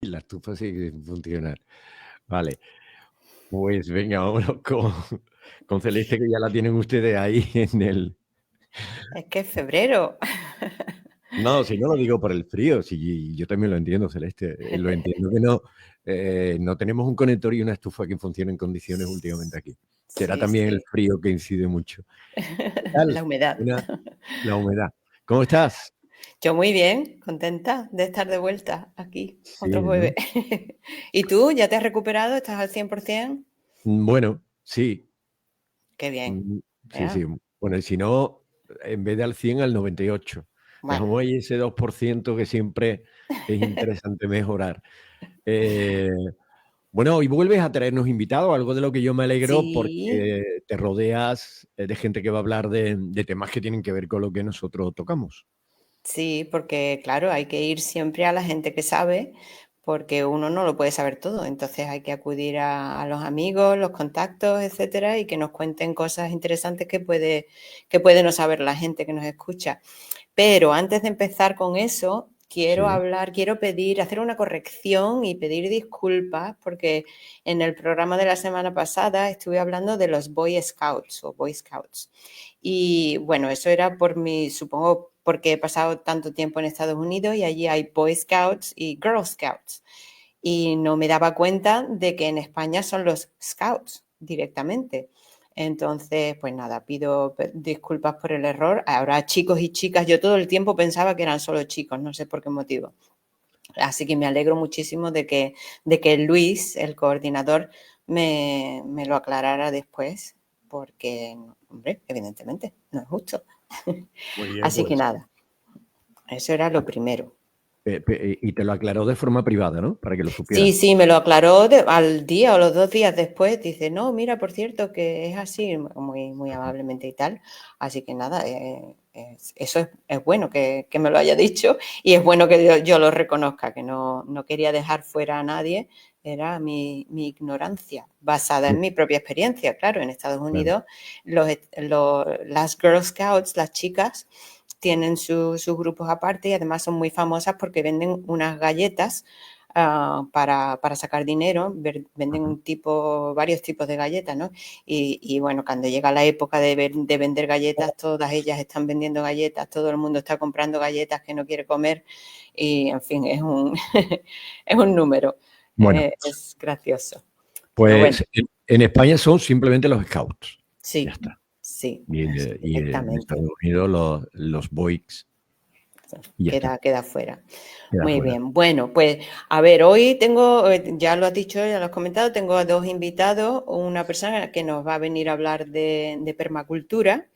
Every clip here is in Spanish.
La estufa sigue sin funcionar. Vale, pues venga, vámonos con Celeste, que ya la tienen ustedes ahí en el... Es que es febrero. No, si no lo digo por el frío, si yo también lo entiendo, Celeste, lo entiendo que no tenemos un conector y una estufa que funcione en condiciones últimamente aquí. Será Sí, también el sí. frío que incide mucho. ¿Qué tal? La humedad. La humedad. ¿Cómo estás? Yo muy bien, contenta de estar de vuelta aquí Sí, otro jueves. ¿no? ¿Y tú? ¿Ya te has recuperado? ¿Estás al 100%? Bueno, sí. Qué bien. Sí, Ya. sí. Bueno, y si no, en vez de al 100, al 98. Bueno, Dejamos ahí ese 2% que siempre es interesante mejorar. Eh, bueno, hoy vuelves a traernos invitados, algo de lo que yo me alegro sí, porque te rodeas de gente que va a hablar de temas que tienen que ver con lo que nosotros tocamos. sí, porque claro, hay que ir siempre a la gente que sabe, porque uno no lo puede saber todo. Entonces hay que acudir a los amigos, los contactos, etcétera, y que nos cuenten cosas interesantes que puede no saber la gente que nos escucha. Pero antes de empezar con eso, Sí, quiero pedir, hacer una corrección y pedir disculpas porque en el programa de la semana pasada estuve hablando de los Boy Scouts o Boy Scouts. Y bueno, eso era supongo, porque he pasado tanto tiempo en Estados Unidos y allí hay Boy Scouts y Girl Scouts. Y no me daba cuenta de que en España son los Scouts directamente. Entonces, pues nada, pido disculpas por el error. Habrá chicos y chicas. Yo todo el tiempo pensaba que eran solo chicos, no sé por qué motivo. Así que me alegro muchísimo de que Luis, el coordinador, me lo aclarara después, porque, hombre, evidentemente, no es justo. muy bien, Así que pues. nada, eso era lo primero. Y te lo aclaró de forma privada, ¿no? Para que lo Sí, supieras. sí, me lo aclaró al día o los 2 días después. Dice, no, mira, por cierto, que es así, muy, muy amablemente y tal. Así que nada, eso es bueno que me lo haya dicho y es bueno que yo lo reconozca, que no quería dejar fuera a nadie. Era mi ignorancia, basada en mi propia experiencia. Claro, en Estados Claro. Unidos las Girl Scouts, las chicas, tienen sus grupos aparte y además son muy famosas porque venden unas galletas para sacar dinero, venden Ajá. varios tipos de galletas, ¿no? Y bueno, cuando llega la época de vender galletas, todas ellas están vendiendo galletas, todo el mundo está comprando galletas que no quiere comer y, en fin, es un número, Bueno, es gracioso. Pero bueno, pues en España son simplemente los scouts. Ya sí, está. sí, Y en directamente. Estados Unidos los boys y ya está. Queda fuera. Queda Muy fuera. bien. Bueno, pues a ver, hoy tengo, ya lo has dicho, ya lo has comentado, tengo a dos invitados, una persona que nos va a venir a hablar de permacultura,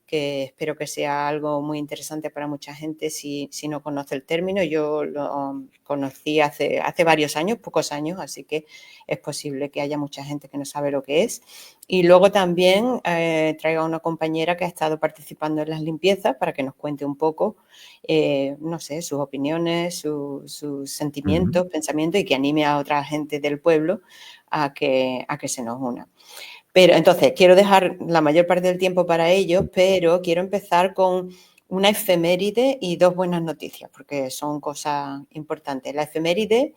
que espero que sea algo muy interesante para mucha gente si no conoce el término. Yo lo conocí hace varios años, pocos años, así que es posible que haya mucha gente que no sabe lo que es. Y luego también traigo a una compañera que ha estado participando en las limpiezas para que nos cuente un poco no sé, sus opiniones, sus Ujú. sentimientos, pensamientos y que anime a otra gente del pueblo a que se nos una. Pero entonces, quiero dejar la mayor parte del tiempo para ellos, pero quiero empezar con una efeméride y dos buenas noticias, porque son cosas importantes. La efeméride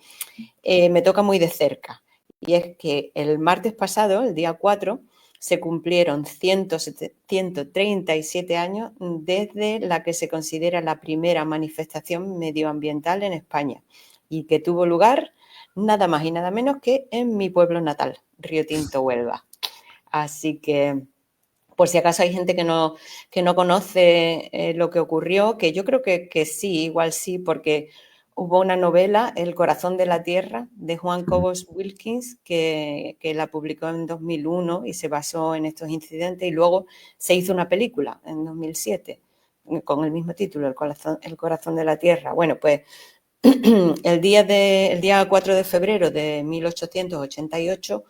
me toca muy de cerca. Y es que el martes pasado, el día 4, se cumplieron 137 años desde la que se considera la primera manifestación medioambiental en España y que tuvo lugar nada más y nada menos que en mi pueblo natal, Río Tinto, Huelva. Así que, por si acaso hay gente que no conoce lo que ocurrió, que yo creo que sí, igual sí, porque hubo una novela, El corazón de la tierra, de Juan Ujú. Cobos Wilkins, que la publicó en 2001 y se basó en estos incidentes, y luego se hizo una película en 2007 con el mismo título, El corazón de la tierra. Bueno, pues el día 4 de febrero de 1888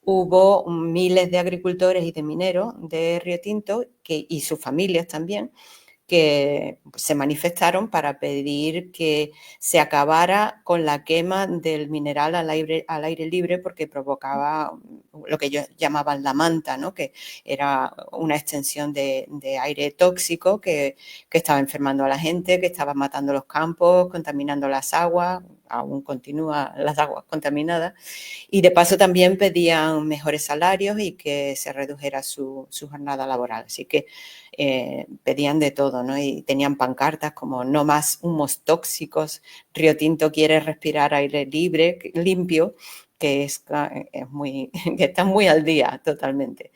hubo miles de agricultores y de mineros de Río Tinto y sus familias también que se manifestaron para pedir que se acabara con la quema del mineral al aire libre porque provocaba lo que ellos llamaban la manta, ¿no? Que era una extensión de aire tóxico que estaba enfermando a la gente, que estaba matando los campos, contaminando las aguas, aún continúan las aguas contaminadas. Y de paso también pedían mejores salarios y que se redujera su jornada laboral. Así que pedían de todo, ¿no? Y tenían pancartas como no más humos tóxicos, Río Tinto quiere respirar aire libre, limpio, que que están muy al día totalmente.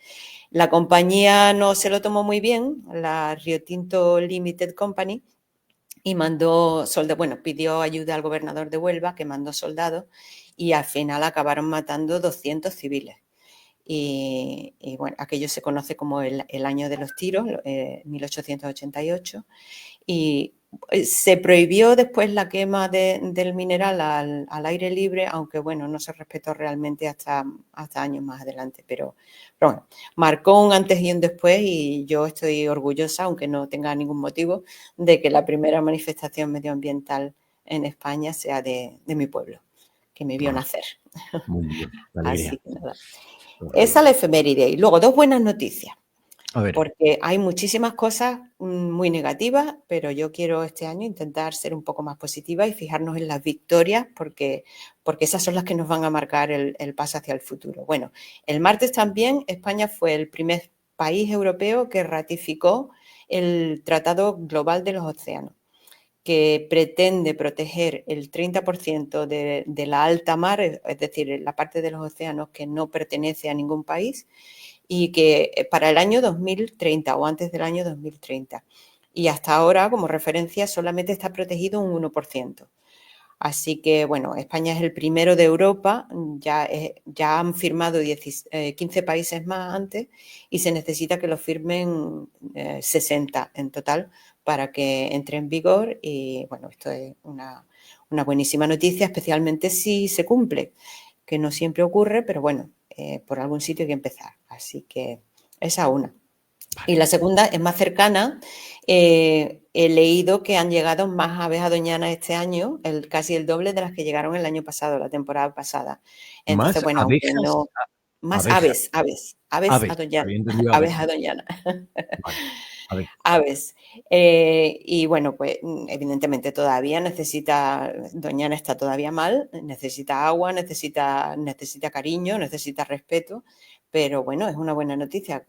La compañía no se lo tomó muy bien, la Río Tinto Limited Company, y pidió ayuda al gobernador de Huelva, que mandó soldados, y al final acabaron matando 200 civiles. Y bueno, aquello se conoce como el año de los tiros, 1888, y se prohibió después la quema del mineral al aire libre, aunque bueno, no se respetó realmente hasta años más adelante, pero bueno, marcó un antes y un después y yo estoy orgullosa, aunque no tenga ningún motivo, de que la primera manifestación medioambiental en España sea de mi pueblo, que me vio nacer. Muy bien, la alegría. Así que nada. Esa es la efeméride. Y luego, dos buenas noticias. A ver. Porque hay muchísimas cosas muy negativas, pero yo quiero este año intentar ser un poco más positiva y fijarnos en las victorias, porque esas son las que nos van a marcar el paso hacia el futuro. Bueno, el martes también España fue el primer país europeo que ratificó el Tratado Global de los Océanos, que pretende proteger el 30% de la alta mar, es decir, la parte de los océanos que no pertenece a ningún país, y que para el año 2030 o antes del año 2030. Y hasta ahora, como referencia, solamente está protegido un 1%. Así que, bueno, España es el primero de Europa, ya han firmado 15 países más antes y se necesita que lo firmen 60 en total para que entre en vigor y, bueno, esto es una buenísima noticia, especialmente si se cumple, que no siempre ocurre, pero bueno, por algún sitio hay que empezar. Así que esa una. Y la segunda es más cercana. He leído que han llegado más aves a Doñana este año, casi el doble de las que llegaron el año pasado, la temporada pasada. Entonces, Más bueno, aunque abejas, no... Más abejas, aves a aves. Doñana. Había entendido Aves a abejas. Doñana. Vale, abejas. Aves. Y bueno, pues evidentemente todavía Doñana está todavía mal, necesita agua, necesita cariño, necesita respeto, pero bueno, es una buena noticia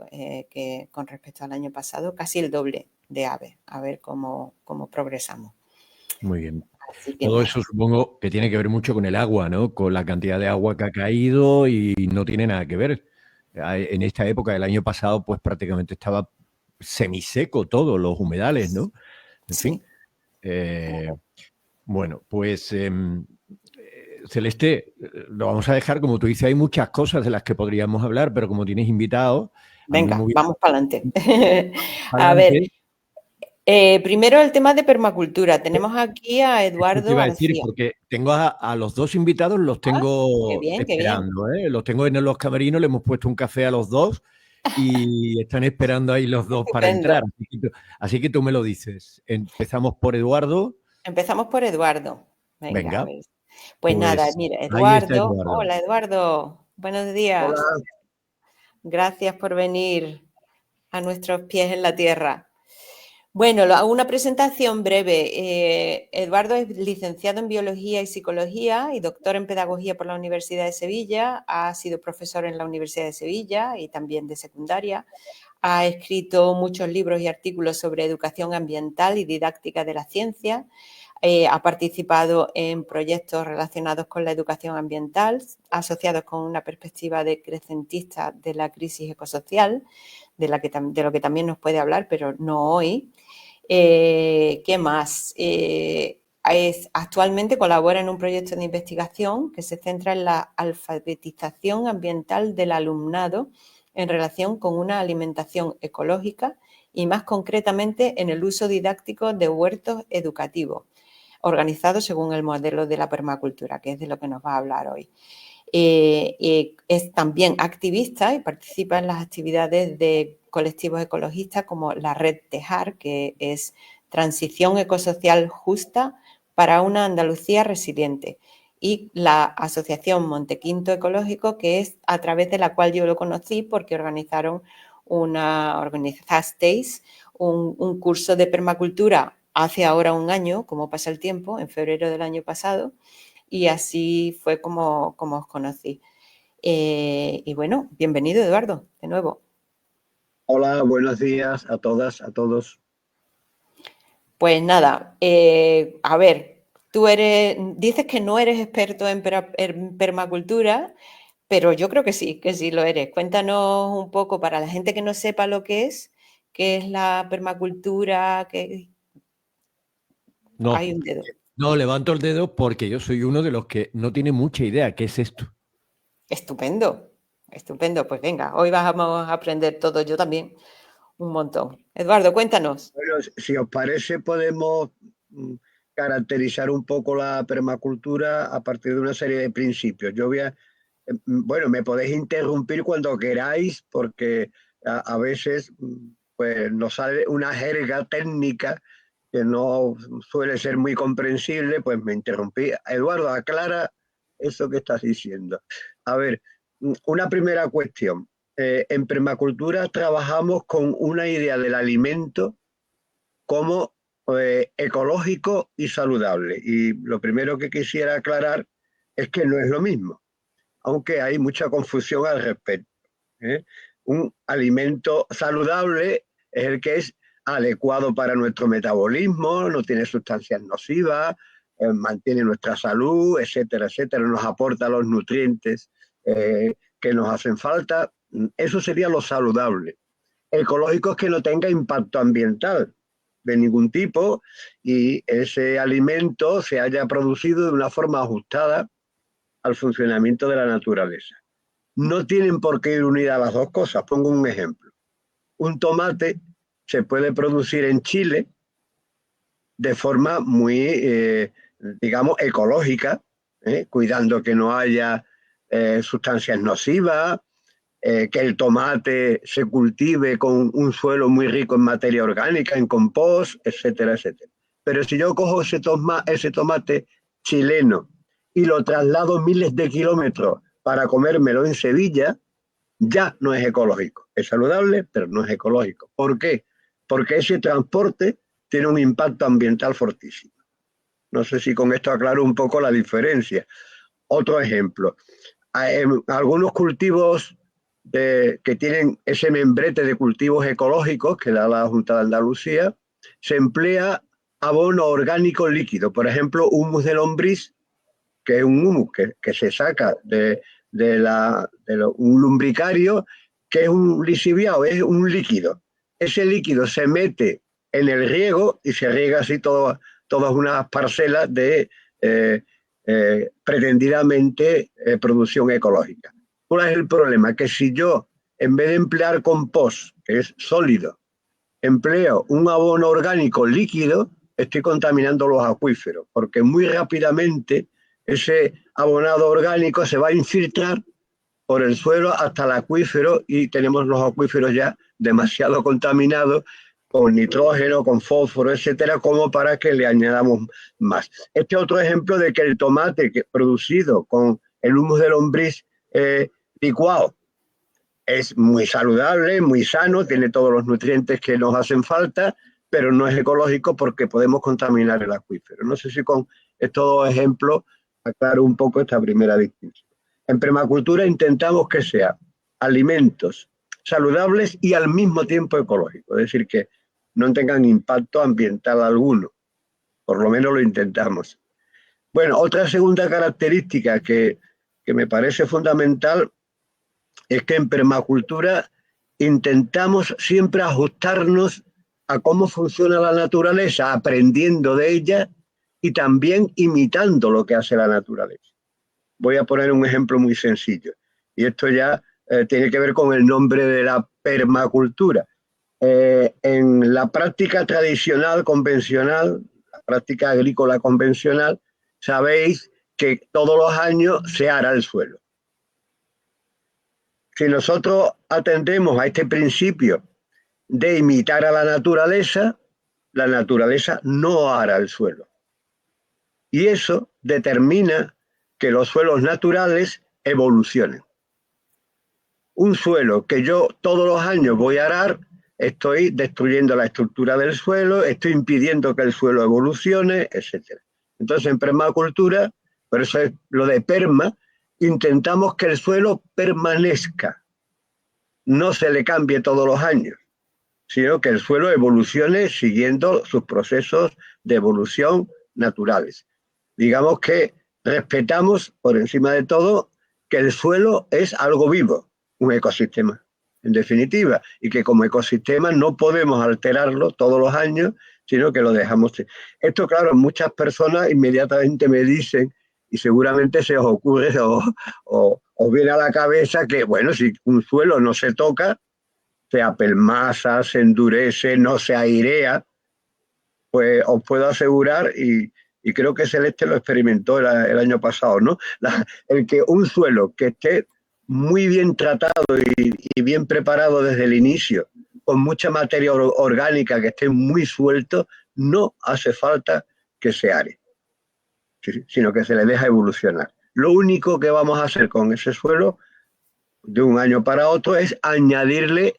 que con respecto al año pasado casi el doble de aves. A ver cómo progresamos. Muy bien. Así que Todo nada. eso supongo que tiene que ver mucho con el agua, ¿no? Con la cantidad de agua que ha caído y no tiene nada que ver. En esta época del año pasado, pues prácticamente estaba semiseco todos los humedales, ¿no? En fin. Bueno, pues Celeste, lo vamos a dejar, como tú dices, hay muchas cosas de las que podríamos hablar, pero como tienes invitado, a mí me Venga, hubiera... vamos para adelante. A ver, Adelante. primero el tema de permacultura. Tenemos aquí a Eso te Eduardo iba a decir, García. porque tengo a los dos invitados, los Qué tengo bien, qué bien. esperando, ¿eh? Los tengo en los camerinos, le hemos puesto un café a los dos y están esperando ahí los dos para Estupendo. entrar. Así que tú me lo dices. Empezamos por Eduardo. Empezamos por Eduardo. Venga, a Venga, ver. Pues nada, pues mira, ahí está Eduardo. Eduardo. Hola, Eduardo. Buenos días. Hola, Gracias por venir a nuestros pies en la tierra. Bueno, hago una presentación breve. Eduardo es licenciado en Biología y Psicología y doctor en Pedagogía por la Universidad de Sevilla. Ha sido profesor en la Universidad de Sevilla y también de secundaria. Ha escrito muchos libros y artículos sobre educación ambiental y didáctica de la ciencia. Ha participado en proyectos relacionados con la educación ambiental, asociados con una perspectiva decrecentista de la crisis ecosocial, de lo que también nos puede hablar, pero no hoy. ¿Qué más? Actualmente colabora en un proyecto de investigación que se centra en la alfabetización ambiental del alumnado en relación con una alimentación ecológica y más concretamente en el uso didáctico de huertos educativos, organizados según el modelo de la permacultura, que es de lo que nos va a hablar hoy. Es también activista y participa en las actividades de colectivos ecologistas como la Red Tejar, que es Transición Ecosocial Justa para una Andalucía Resiliente, y la Asociación Montequinto Ecológico, que es a través de la cual yo lo conocí porque organizasteis un curso de permacultura hace ahora un año, como pasa el tiempo, en febrero del año pasado, y así fue como os conocí. Y bueno, bienvenido, Eduardo, de nuevo. Hola, buenos días a todas, a todos. Pues nada, a ver, dices que no eres experto en permacultura, pero yo creo que sí lo eres. Cuéntanos un poco para la gente que no sepa lo que es, qué es la permacultura, que No, hay un dedo. no, levanto el dedo porque yo soy uno de los que no tiene mucha idea qué es esto. Estupendo, estupendo. Pues venga, hoy vamos a aprender todo, yo también, un montón. Eduardo, cuéntanos. Bueno, si os parece, podemos caracterizar un poco la permacultura a partir de una serie de principios. Bueno, me podéis interrumpir cuando queráis, porque a veces pues nos sale una jerga técnica que no suele ser muy comprensible, pues me interrumpí. Eduardo, aclara eso que estás diciendo. A ver, una primera cuestión. En permacultura trabajamos con una idea del alimento como ecológico y saludable. Y lo primero que quisiera aclarar es que no es lo mismo, aunque hay mucha confusión al respecto. ¿eh? Un alimento saludable es el que es adecuado para nuestro metabolismo, no tiene sustancias nocivas, mantiene nuestra salud, etcétera, etcétera, nos aporta los nutrientes que nos hacen falta. Eso sería lo saludable. Ecológico es que no tenga impacto ambiental de ningún tipo y ese alimento se haya producido de una forma ajustada al funcionamiento de la naturaleza. No tienen por qué ir unidas las dos cosas. Pongo un ejemplo. Un tomate se puede producir en Chile de forma muy, digamos, ecológica, cuidando que no haya sustancias nocivas, que el tomate se cultive con un suelo muy rico en materia orgánica, en compost, etcétera, etcétera. Pero si yo cojo ese tomate chileno y lo traslado miles de kilómetros para comérmelo en Sevilla, ya no es ecológico. Es saludable, pero no es ecológico. ¿Por qué? Porque ese transporte tiene un impacto ambiental fortísimo. No sé si con esto aclaro un poco la diferencia. Otro ejemplo. Algunos cultivos que tienen ese membrete de cultivos ecológicos que da la Junta de Andalucía, se emplea abono orgánico líquido. Por ejemplo, humus de lombriz, que es un humus que se saca de un lumbricario, que es un lisiviado, es un líquido. Ese líquido se mete en el riego y se riega así todas unas parcelas de pretendidamente producción ecológica. ¿Cuál es el problema? Que si yo, en vez de emplear compost, que es sólido, empleo un abono orgánico líquido, estoy contaminando los acuíferos, porque muy rápidamente ese abonado orgánico se va a infiltrar por el suelo hasta el acuífero y tenemos los acuíferos ya demasiado contaminados con nitrógeno, con fósforo, etcétera, como para que le añadamos más. Este otro ejemplo de que el tomate producido con el humus de lombriz licuado es muy saludable, muy sano, tiene todos los nutrientes que nos hacen falta, pero no es ecológico porque podemos contaminar el acuífero. No sé si con estos dos ejemplos aclaro un poco esta primera distinción. En permacultura intentamos que sean alimentos saludables y al mismo tiempo ecológicos, es decir, que no tengan impacto ambiental alguno. Por lo menos lo intentamos. Bueno, otra segunda característica que me parece fundamental es que en permacultura intentamos siempre ajustarnos a cómo funciona la naturaleza, aprendiendo de ella y también imitando lo que hace la naturaleza. Voy a poner un ejemplo muy sencillo, y esto ya tiene que ver con el nombre de la permacultura. En la práctica tradicional, convencional, la práctica agrícola convencional, sabéis que todos los años se ara el suelo. Si nosotros atendemos a este principio de imitar a la naturaleza no ara el suelo. Y eso determina que los suelos naturales evolucionen. Un suelo que yo todos los años voy a arar, estoy destruyendo la estructura del suelo, estoy impidiendo que el suelo evolucione, etc. Entonces, en permacultura Por eso es lo de perma, intentamos que el suelo permanezca, no se le cambie todos los años, sino que el suelo evolucione siguiendo sus procesos de evolución naturales. Digamos que respetamos, por encima de todo, que el suelo es algo vivo, un ecosistema, en definitiva, y que como ecosistema no podemos alterarlo todos los años, sino que lo dejamos. Esto, claro, muchas personas inmediatamente me dicen, y seguramente se os ocurre o os viene a la cabeza que, bueno, si un suelo no se toca, se apelmaza, se endurece, no se airea, pues os puedo asegurar, y creo que Celeste lo experimentó el año pasado, ¿no? El que un suelo que esté muy bien tratado y bien preparado desde el inicio, con mucha materia orgánica que esté muy suelto, no hace falta que se are, sino que se le deja evolucionar. Lo único que vamos a hacer con ese suelo de un año para otro es añadirle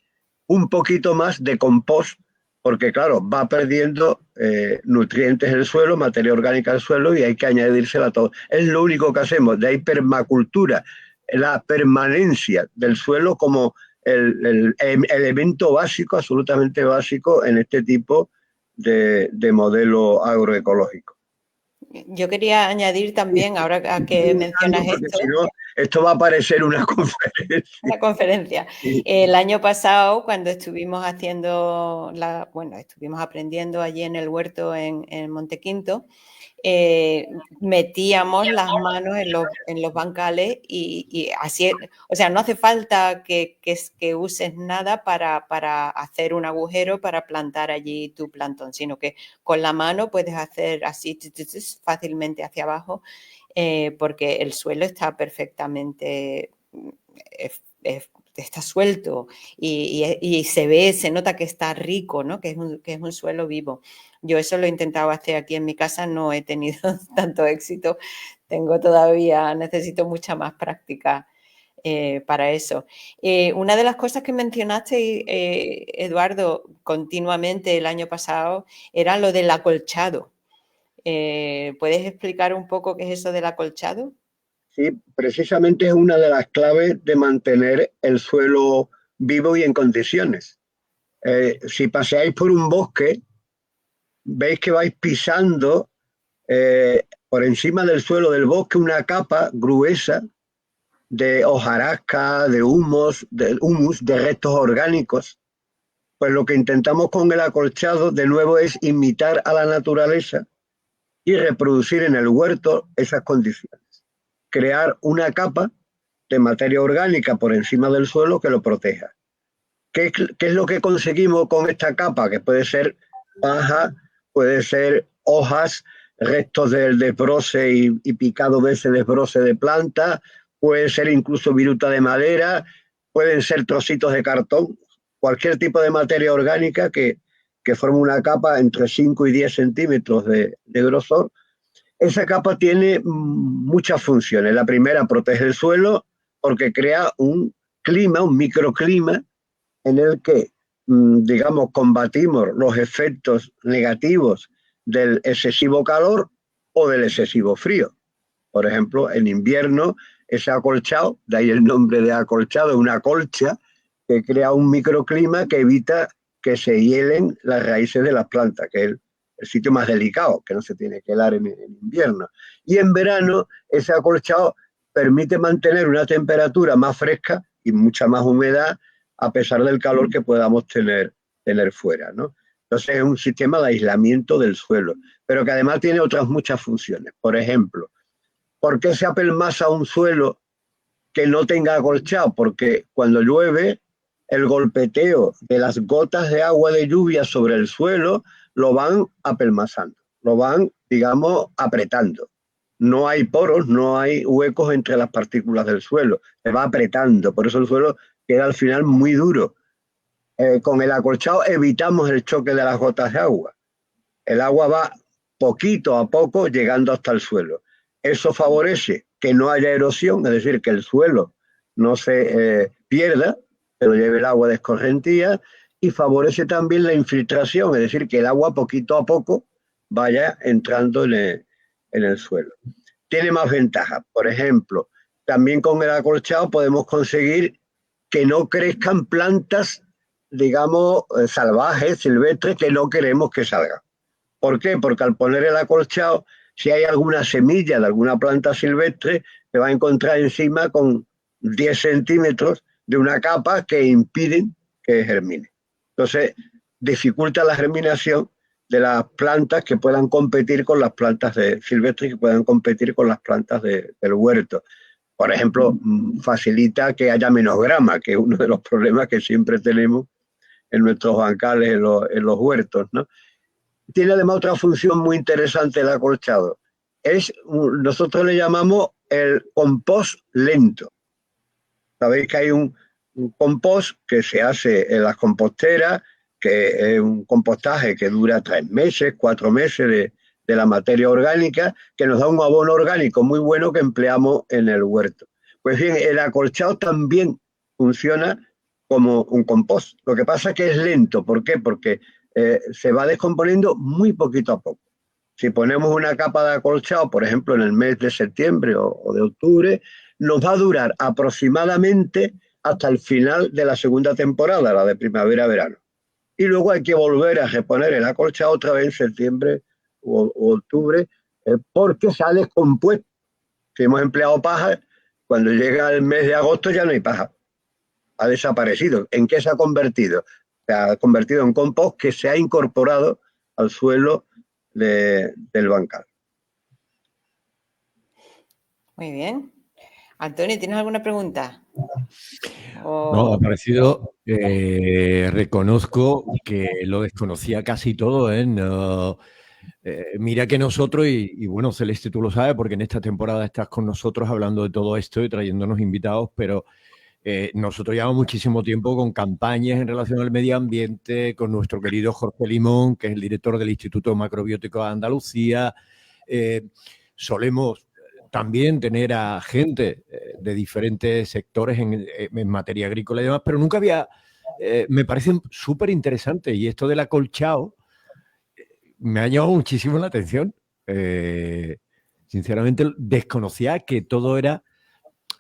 un poquito más de compost, porque claro, va perdiendo nutrientes el suelo, materia orgánica del suelo, y hay que añadírsela a todo. Es lo único que hacemos. De ahí permacultura, la permanencia del suelo como el elemento básico, absolutamente básico en este tipo de modelo agroecológico. Yo quería añadir también, ahora que mencionas esto, si no, esto va a parecer una conferencia. Una conferencia. Sí. El año pasado, cuando estuvimos estuvimos aprendiendo allí en el huerto en Montequinto, metíamos las manos en los bancales y así, o sea, no hace falta que uses nada para hacer un agujero para plantar allí tu plantón, sino que con la mano puedes hacer así fácilmente hacia abajo, porque el suelo está perfectamente está suelto y se ve, se nota que está rico, ¿no? Que es un suelo vivo. Yo eso lo he intentado hacer aquí en mi casa, no he tenido tanto éxito, necesito mucha más práctica para eso. Una de las cosas que mencionaste, Eduardo, continuamente el año pasado, era lo del acolchado. ¿Puedes explicar un poco qué es eso del acolchado? Sí, precisamente es una de las claves de mantener el suelo vivo y en condiciones. Si paseáis por un bosque, veis que vais pisando por encima del suelo del bosque una capa gruesa de hojarasca, de humus, de restos orgánicos. Pues lo que intentamos con el acolchado de nuevo es imitar a la naturaleza y reproducir en el huerto esas condiciones. Crear una capa de materia orgánica por encima del suelo que lo proteja. ¿Qué es lo que conseguimos con esta capa? Que puede ser paja, puede ser hojas, restos del desbroce y picado de ese desbroce de planta, puede ser incluso viruta de madera, pueden ser trocitos de cartón, cualquier tipo de materia orgánica que forma una capa entre 5 y 10 centímetros de grosor. Esa capa tiene muchas funciones. La primera, protege el suelo porque crea un clima, un microclima en el que, digamos, combatimos los efectos negativos del excesivo calor o del excesivo frío. Por ejemplo, en invierno, ese acolchado, de ahí el nombre de acolchado, es una colcha que crea un microclima que evita que se hielen las raíces de las plantas, que es el sitio más delicado, que no se tiene que helar en invierno. Y en verano, ese acolchado permite mantener una temperatura más fresca y mucha más humedad a pesar del calor que podamos tener fuera, ¿no? Entonces es un sistema de aislamiento del suelo, pero que además tiene otras muchas funciones. Por ejemplo, ¿por qué se apelmaza un suelo que no tenga acolchado? Porque cuando llueve, el golpeteo de las gotas de agua de lluvia sobre el suelo lo van apelmazando, lo van, digamos, apretando. No hay poros, no hay huecos entre las partículas del suelo, se va apretando, por eso el suelo queda al final muy duro. Con el acolchado evitamos el choque de las gotas de agua. El agua va poquito a poco llegando hasta el suelo. Eso favorece que no haya erosión, es decir, que el suelo no se pierda, que lo lleve el agua de escorrentía, y favorece también la infiltración, es decir, que el agua poquito a poco vaya entrando en el suelo. tiene más ventajas. Por ejemplo, también con el acolchado podemos conseguir que no crezcan plantas, digamos, salvajes, silvestres, que no queremos que salgan. ¿Por qué? Porque al poner el acolchado, si hay alguna semilla de alguna planta silvestre, se va a encontrar encima con 10 centímetros de una capa que impiden que germine. Entonces, dificulta la germinación de las plantas que puedan competir con las plantas silvestres, que puedan competir con las plantas del huerto. Por ejemplo, facilita que haya menos grama, que es uno de los problemas que siempre tenemos en nuestros bancales, en los huertos, ¿no? Tiene además otra función muy interesante el acolchado. Nosotros le llamamos el compost lento. Sabéis que hay un compost que se hace en las composteras, que es un compostaje que dura 3 meses, 4 meses de la materia orgánica, que nos da un abono orgánico muy bueno que empleamos en el huerto. Pues bien, el acolchado también funciona como un compost. Lo que pasa es que es lento. ¿Por qué? Porque se va descomponiendo muy poquito a poco. Si ponemos una capa de acolchado, por ejemplo, en el mes de septiembre o de octubre, nos va a durar aproximadamente hasta el final de la segunda temporada, la de primavera-verano. Y luego hay que volver a reponer el acolchado otra vez en septiembre o octubre, porque se ha descompuesto. Si hemos empleado paja, cuando llega el mes de agosto ya no hay paja. Ha desaparecido. ¿En qué se ha convertido? Se ha convertido en compost que se ha incorporado al suelo del bancal. Muy bien. Antonio, ¿tienes alguna pregunta? No, ha parecido, reconozco que lo desconocía casi todo, ¿eh? No, mira que nosotros, y bueno, Celeste, tú lo sabes, porque en esta temporada estás con nosotros hablando de todo esto y trayéndonos invitados, pero nosotros llevamos muchísimo tiempo con campañas en relación al medio ambiente, con nuestro querido Jorge Limón, que es el director del Instituto Macrobiótico de Andalucía. Solemos también tener a gente de diferentes sectores en materia agrícola y demás, pero nunca había, me parece súper interesante, y esto del acolchado me ha llamado muchísimo la atención. Sinceramente, desconocía que todo era,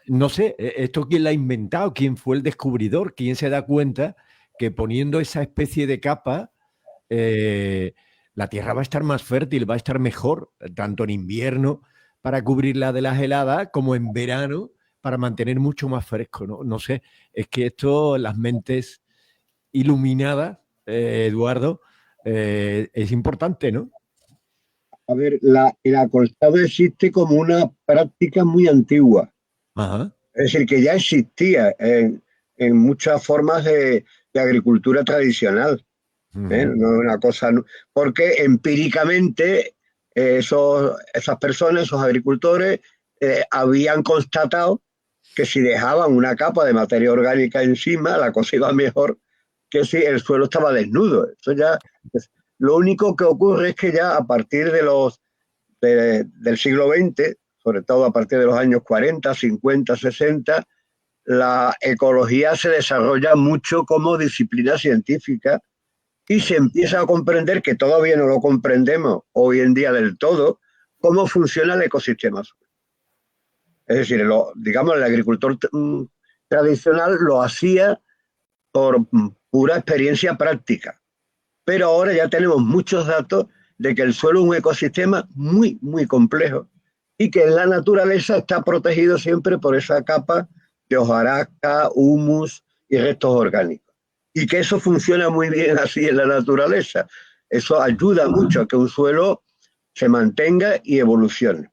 no sé, esto quién lo ha inventado, quién fue el descubridor, quién se da cuenta que poniendo esa especie de capa, la tierra va a estar más fértil, va a estar mejor, tanto en invierno para cubrirla de las heladas, como en verano para mantener mucho más fresco, ¿no? No sé, es que esto, las mentes iluminadas, Eduardo, es importante, ¿no? A ver, el acolchado existe como una práctica muy antigua. Ajá. Es decir, que ya existía en muchas formas de agricultura tradicional. No es una cosa, porque empíricamente esas personas, esos agricultores, habían constatado que si dejaban una capa de materia orgánica encima, la cosa iba mejor que si el suelo estaba desnudo. Eso ya, lo único que ocurre es que ya a partir del siglo XX, sobre todo a partir de los años 40, 50, 60, la ecología se desarrolla mucho como disciplina científica y se empieza a comprender, que todavía no lo comprendemos hoy en día del todo, cómo funciona el ecosistema. Es decir, digamos, el agricultor tradicional lo hacía por pura experiencia práctica, pero ahora ya tenemos muchos datos de que el suelo es un ecosistema muy, muy complejo y que en la naturaleza está protegido siempre por esa capa de hojarasca, humus y restos orgánicos. Y que eso funciona muy bien así en la naturaleza. Eso ayuda mucho a que un suelo se mantenga y evolucione.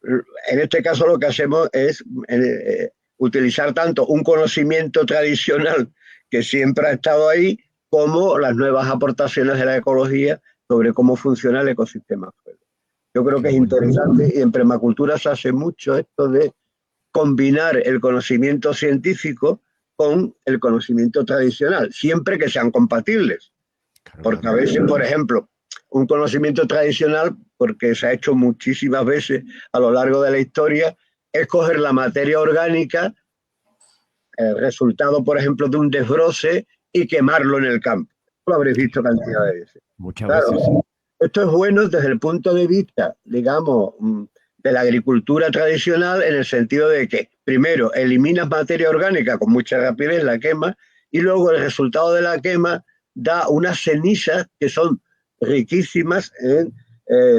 En este caso lo que hacemos es utilizar tanto un conocimiento tradicional que siempre ha estado ahí, como las nuevas aportaciones de la ecología sobre cómo funciona el ecosistema. Yo creo que es interesante, y en permacultura se hace mucho esto de combinar el conocimiento científico con el conocimiento tradicional, siempre que sean compatibles. Porque a veces, por ejemplo, un conocimiento tradicional, porque se ha hecho muchísimas veces a lo largo de la historia, es coger la materia orgánica, el resultado, por ejemplo, de un desbroce, y quemarlo en el campo. Lo habréis visto cantidad de veces. Muchas veces. Esto es bueno desde el punto de vista, digamos, de la agricultura tradicional, en el sentido de que primero eliminas materia orgánica con mucha rapidez, la quema, y luego el resultado de la quema da unas cenizas que son riquísimas en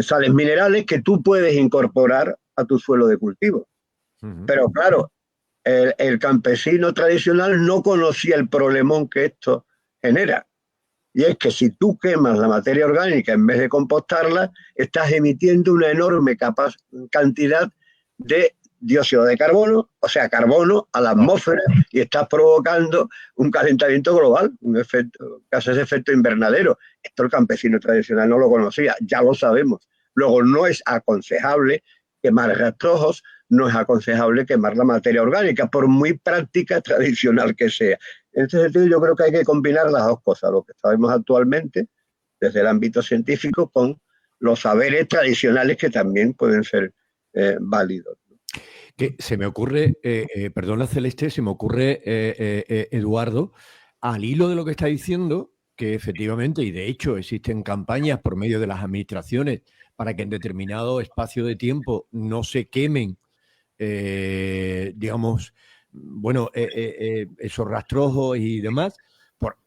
sales minerales que tú puedes incorporar a tu suelo de cultivo. Pero claro, el campesino tradicional no conocía el problemón que esto genera. Y es que si tú quemas la materia orgánica en vez de compostarla, estás emitiendo una enorme cantidad de dióxido de carbono, o sea, carbono a la atmósfera, y estás provocando un calentamiento global, un efecto, casi ese efecto invernadero. Esto el campesino tradicional no lo conocía, ya lo sabemos. Luego, no es aconsejable quemar rastrojos, no es aconsejable quemar la materia orgánica, por muy práctica tradicional que sea. En este sentido, yo creo que hay que combinar las dos cosas, lo que sabemos actualmente desde el ámbito científico con los saberes tradicionales que también pueden ser válidos. Que se me ocurre, perdona Celeste, se me ocurre, Eduardo, al hilo de lo que está diciendo, que efectivamente, y de hecho existen campañas por medio de las administraciones para que en determinado espacio de tiempo no se quemen, digamos, bueno, esos rastrojos y demás,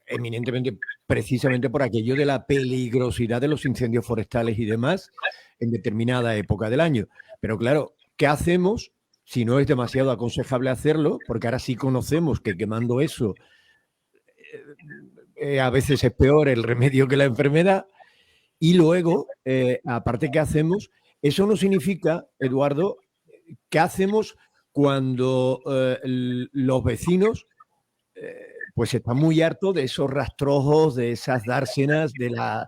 eminentemente, precisamente por aquello de la peligrosidad de los incendios forestales y demás en determinada época del año. Pero claro, ¿qué hacemos si no es demasiado aconsejable hacerlo? Porque ahora sí conocemos que quemando eso a veces es peor el remedio que la enfermedad. Y luego, aparte, ¿qué hacemos? Eso no significa, Eduardo, ¿qué hacemos cuando los vecinos pues están muy hartos de esos rastrojos, de esas dársenas, de la...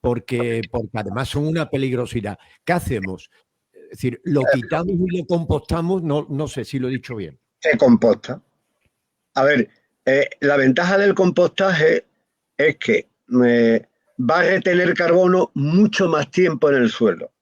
porque además son una peligrosidad. ¿Qué hacemos? Es decir, ¿lo quitamos y lo compostamos? No sé si lo he dicho bien. Se composta. A ver, la ventaja del compostaje es que va a retener carbono mucho más tiempo en el suelo.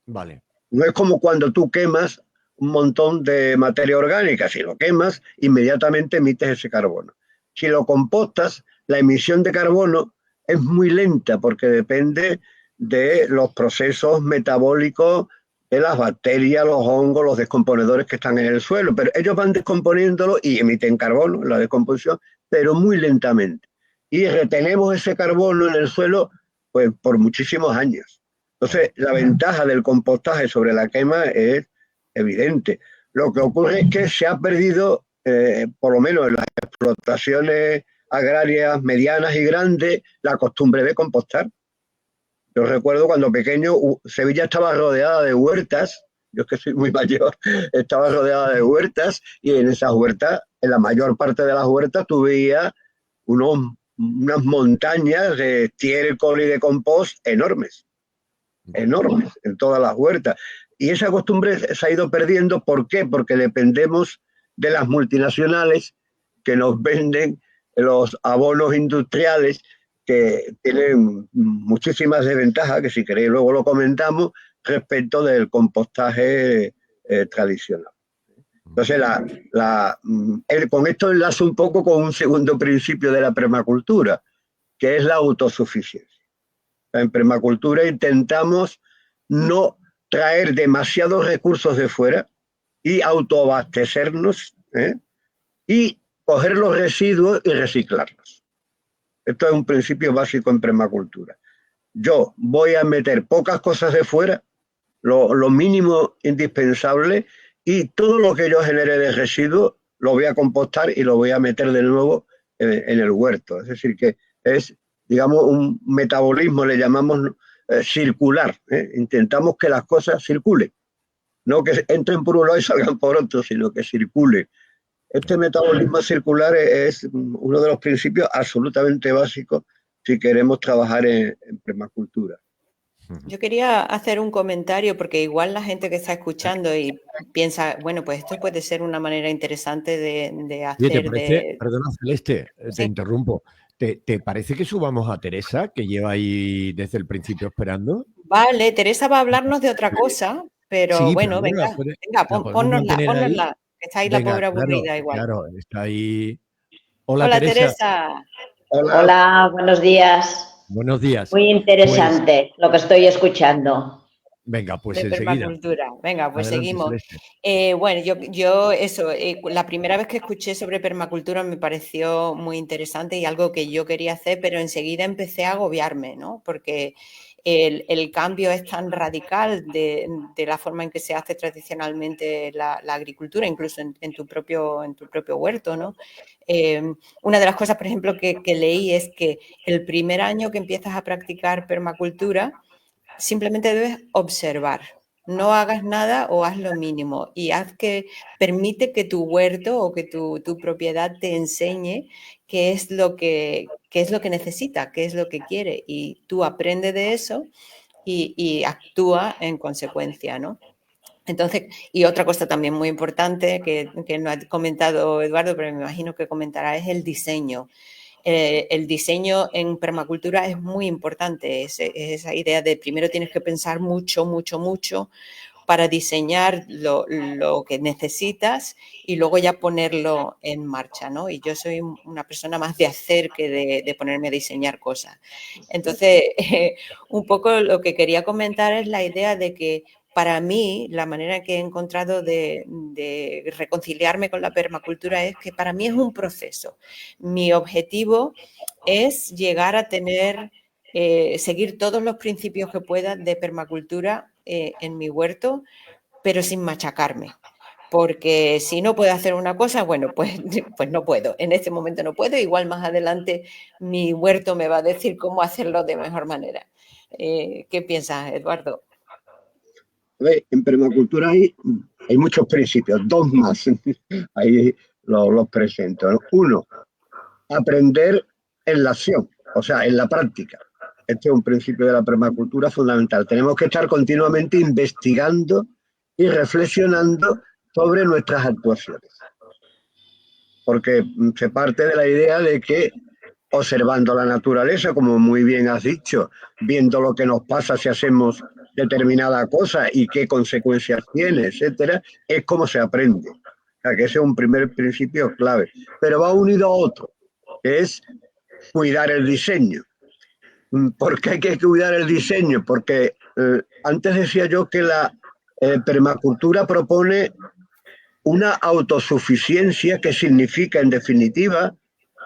Vale. No es como cuando tú quemas un montón de materia orgánica. Si lo quemas, inmediatamente emites ese carbono. Si lo compostas, la emisión de carbono es muy lenta porque depende de los procesos metabólicos de las bacterias, los hongos, los descomponedores que están en el suelo. Pero ellos van descomponiéndolo y emiten carbono en la descomposición, pero muy lentamente. Y retenemos ese carbono en el suelo pues, por muchísimos años. Entonces, la ventaja del compostaje sobre la quema es evidente. Lo que ocurre es que se ha perdido, por lo menos en las explotaciones agrarias medianas y grandes, la costumbre de compostar. Yo recuerdo cuando pequeño, Sevilla estaba rodeada de huertas, yo es que soy muy mayor, estaba rodeada de huertas, y en esas huertas, en la mayor parte de las huertas, tú veías unas montañas de estiércol y de compost enormes en todas las huertas. Y esa costumbre se ha ido perdiendo. ¿Por qué? Porque dependemos de las multinacionales que nos venden los abonos industriales, que tienen muchísimas desventajas, que si queréis luego lo comentamos, respecto del compostaje tradicional. Entonces, con esto enlazo un poco con un segundo principio de la permacultura, que es la autosuficiencia. En permacultura intentamos no traer demasiados recursos de fuera y autoabastecernos, y coger los residuos y reciclarlos. Esto es un principio básico en permacultura. Yo voy a meter pocas cosas de fuera, lo mínimo indispensable, y todo lo que yo genere de residuos lo voy a compostar y lo voy a meter de nuevo en el huerto. Es decir, que es, digamos, un metabolismo, le llamamos circular. Intentamos que las cosas circulen, no que entren por un lado y salgan por otro, sino que circulen. Este metabolismo circular es uno de los principios absolutamente básicos si queremos trabajar en permacultura. Yo quería hacer un comentario porque igual la gente que está escuchando y piensa, bueno, pues esto puede ser una manera interesante de hacer... ¿Te parece, perdona Celeste, ¿Sí? te interrumpo, ¿te parece que subamos a Teresa, que lleva ahí desde el principio esperando? Vale, Teresa va a hablarnos de otra cosa, pero Sí, bueno, pero venga, ponnosla, que está ahí la Venga, pobre aburrida igual. Claro, está ahí. Hola, Hola, Teresa. Hola, buenos días. Buenos días. Muy interesante lo que estoy escuchando. Venga, pues de enseguida. permacultura. Venga, pues Adelante, seguimos. Celeste. Bueno, yo eso, la primera vez que escuché sobre permacultura me pareció muy interesante y algo que yo quería hacer, pero enseguida empecé a agobiarme, ¿no? Porque el cambio es tan radical de la forma en que se hace tradicionalmente la agricultura, incluso en tu propio huerto, ¿no? Una de las cosas, por ejemplo, que leí es que el primer año que empiezas a practicar permacultura, simplemente debes observar. No hagas nada o haz lo mínimo y permite que tu huerto o que tu propiedad te enseñe qué es lo que necesita, qué es lo que quiere, y tú aprendes de eso y actúa en consecuencia, ¿no? Entonces, y otra cosa también muy importante que no ha comentado Eduardo, pero me imagino que comentará, es el diseño. El diseño en permacultura es muy importante, es esa idea de primero tienes que pensar mucho, mucho, mucho para diseñar lo que necesitas y luego ya ponerlo en marcha, ¿no? Y yo soy una persona más de hacer que de ponerme a diseñar cosas. Entonces, un poco lo que quería comentar es la idea de que para mí, la manera que he encontrado de reconciliarme con la permacultura es que para mí es un proceso. Mi objetivo es llegar a seguir todos los principios que pueda de permacultura en mi huerto, pero sin machacarme. Porque si no puedo hacer una cosa, bueno, pues no puedo. En este momento no puedo. Igual más adelante mi huerto me va a decir cómo hacerlo de mejor manera. ¿Qué piensas, Eduardo? En permacultura hay muchos principios, dos más. Ahí los presento, ¿no? Uno, aprender en la acción, o sea, en la práctica. Este es un principio de la permacultura fundamental. Tenemos que estar continuamente investigando y reflexionando sobre nuestras actuaciones. Porque se parte de la idea de que observando la naturaleza, como muy bien has dicho, viendo lo que nos pasa si hacemos determinada cosa y qué consecuencias tiene, etcétera, es como se aprende. O sea, que ese es un primer principio clave. Pero va unido a otro, que es cuidar el diseño. ¿Por qué hay que cuidar el diseño? Porque antes decía yo que la permacultura propone una autosuficiencia que significa, en definitiva,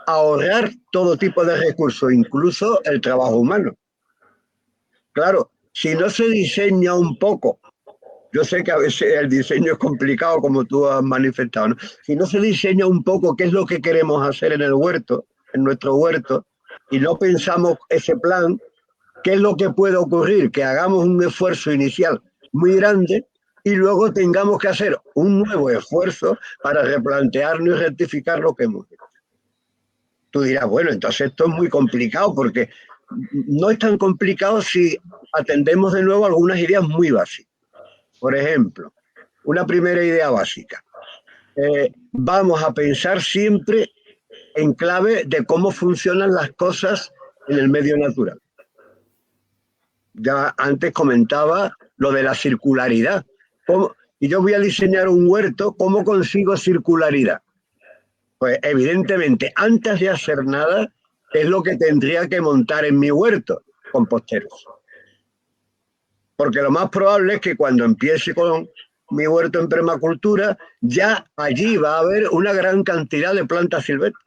ahorrar todo tipo de recursos, incluso el trabajo humano. Claro, si no se diseña un poco, yo sé que a veces el diseño es complicado, como tú has manifestado, ¿no? Si no se diseña un poco qué es lo que queremos hacer en el huerto, en nuestro huerto, y no pensamos ese plan, ¿qué es lo que puede ocurrir? Que hagamos un esfuerzo inicial muy grande y luego tengamos que hacer un nuevo esfuerzo para replantearnos y rectificar lo que hemos hecho. Tú dirás, bueno, entonces esto es muy complicado, porque no es tan complicado si atendemos de nuevo algunas ideas muy básicas. Por ejemplo, una primera idea básica. Vamos a pensar siempre en clave de cómo funcionan las cosas en el medio natural. Ya antes comentaba lo de la circularidad. Y yo voy a diseñar un huerto, ¿cómo consigo circularidad? Pues evidentemente, antes de hacer nada, es lo que tendría que montar en mi huerto, composteros. Porque lo más probable es que cuando empiece con mi huerto en permacultura, ya allí va a haber una gran cantidad de plantas silvestres.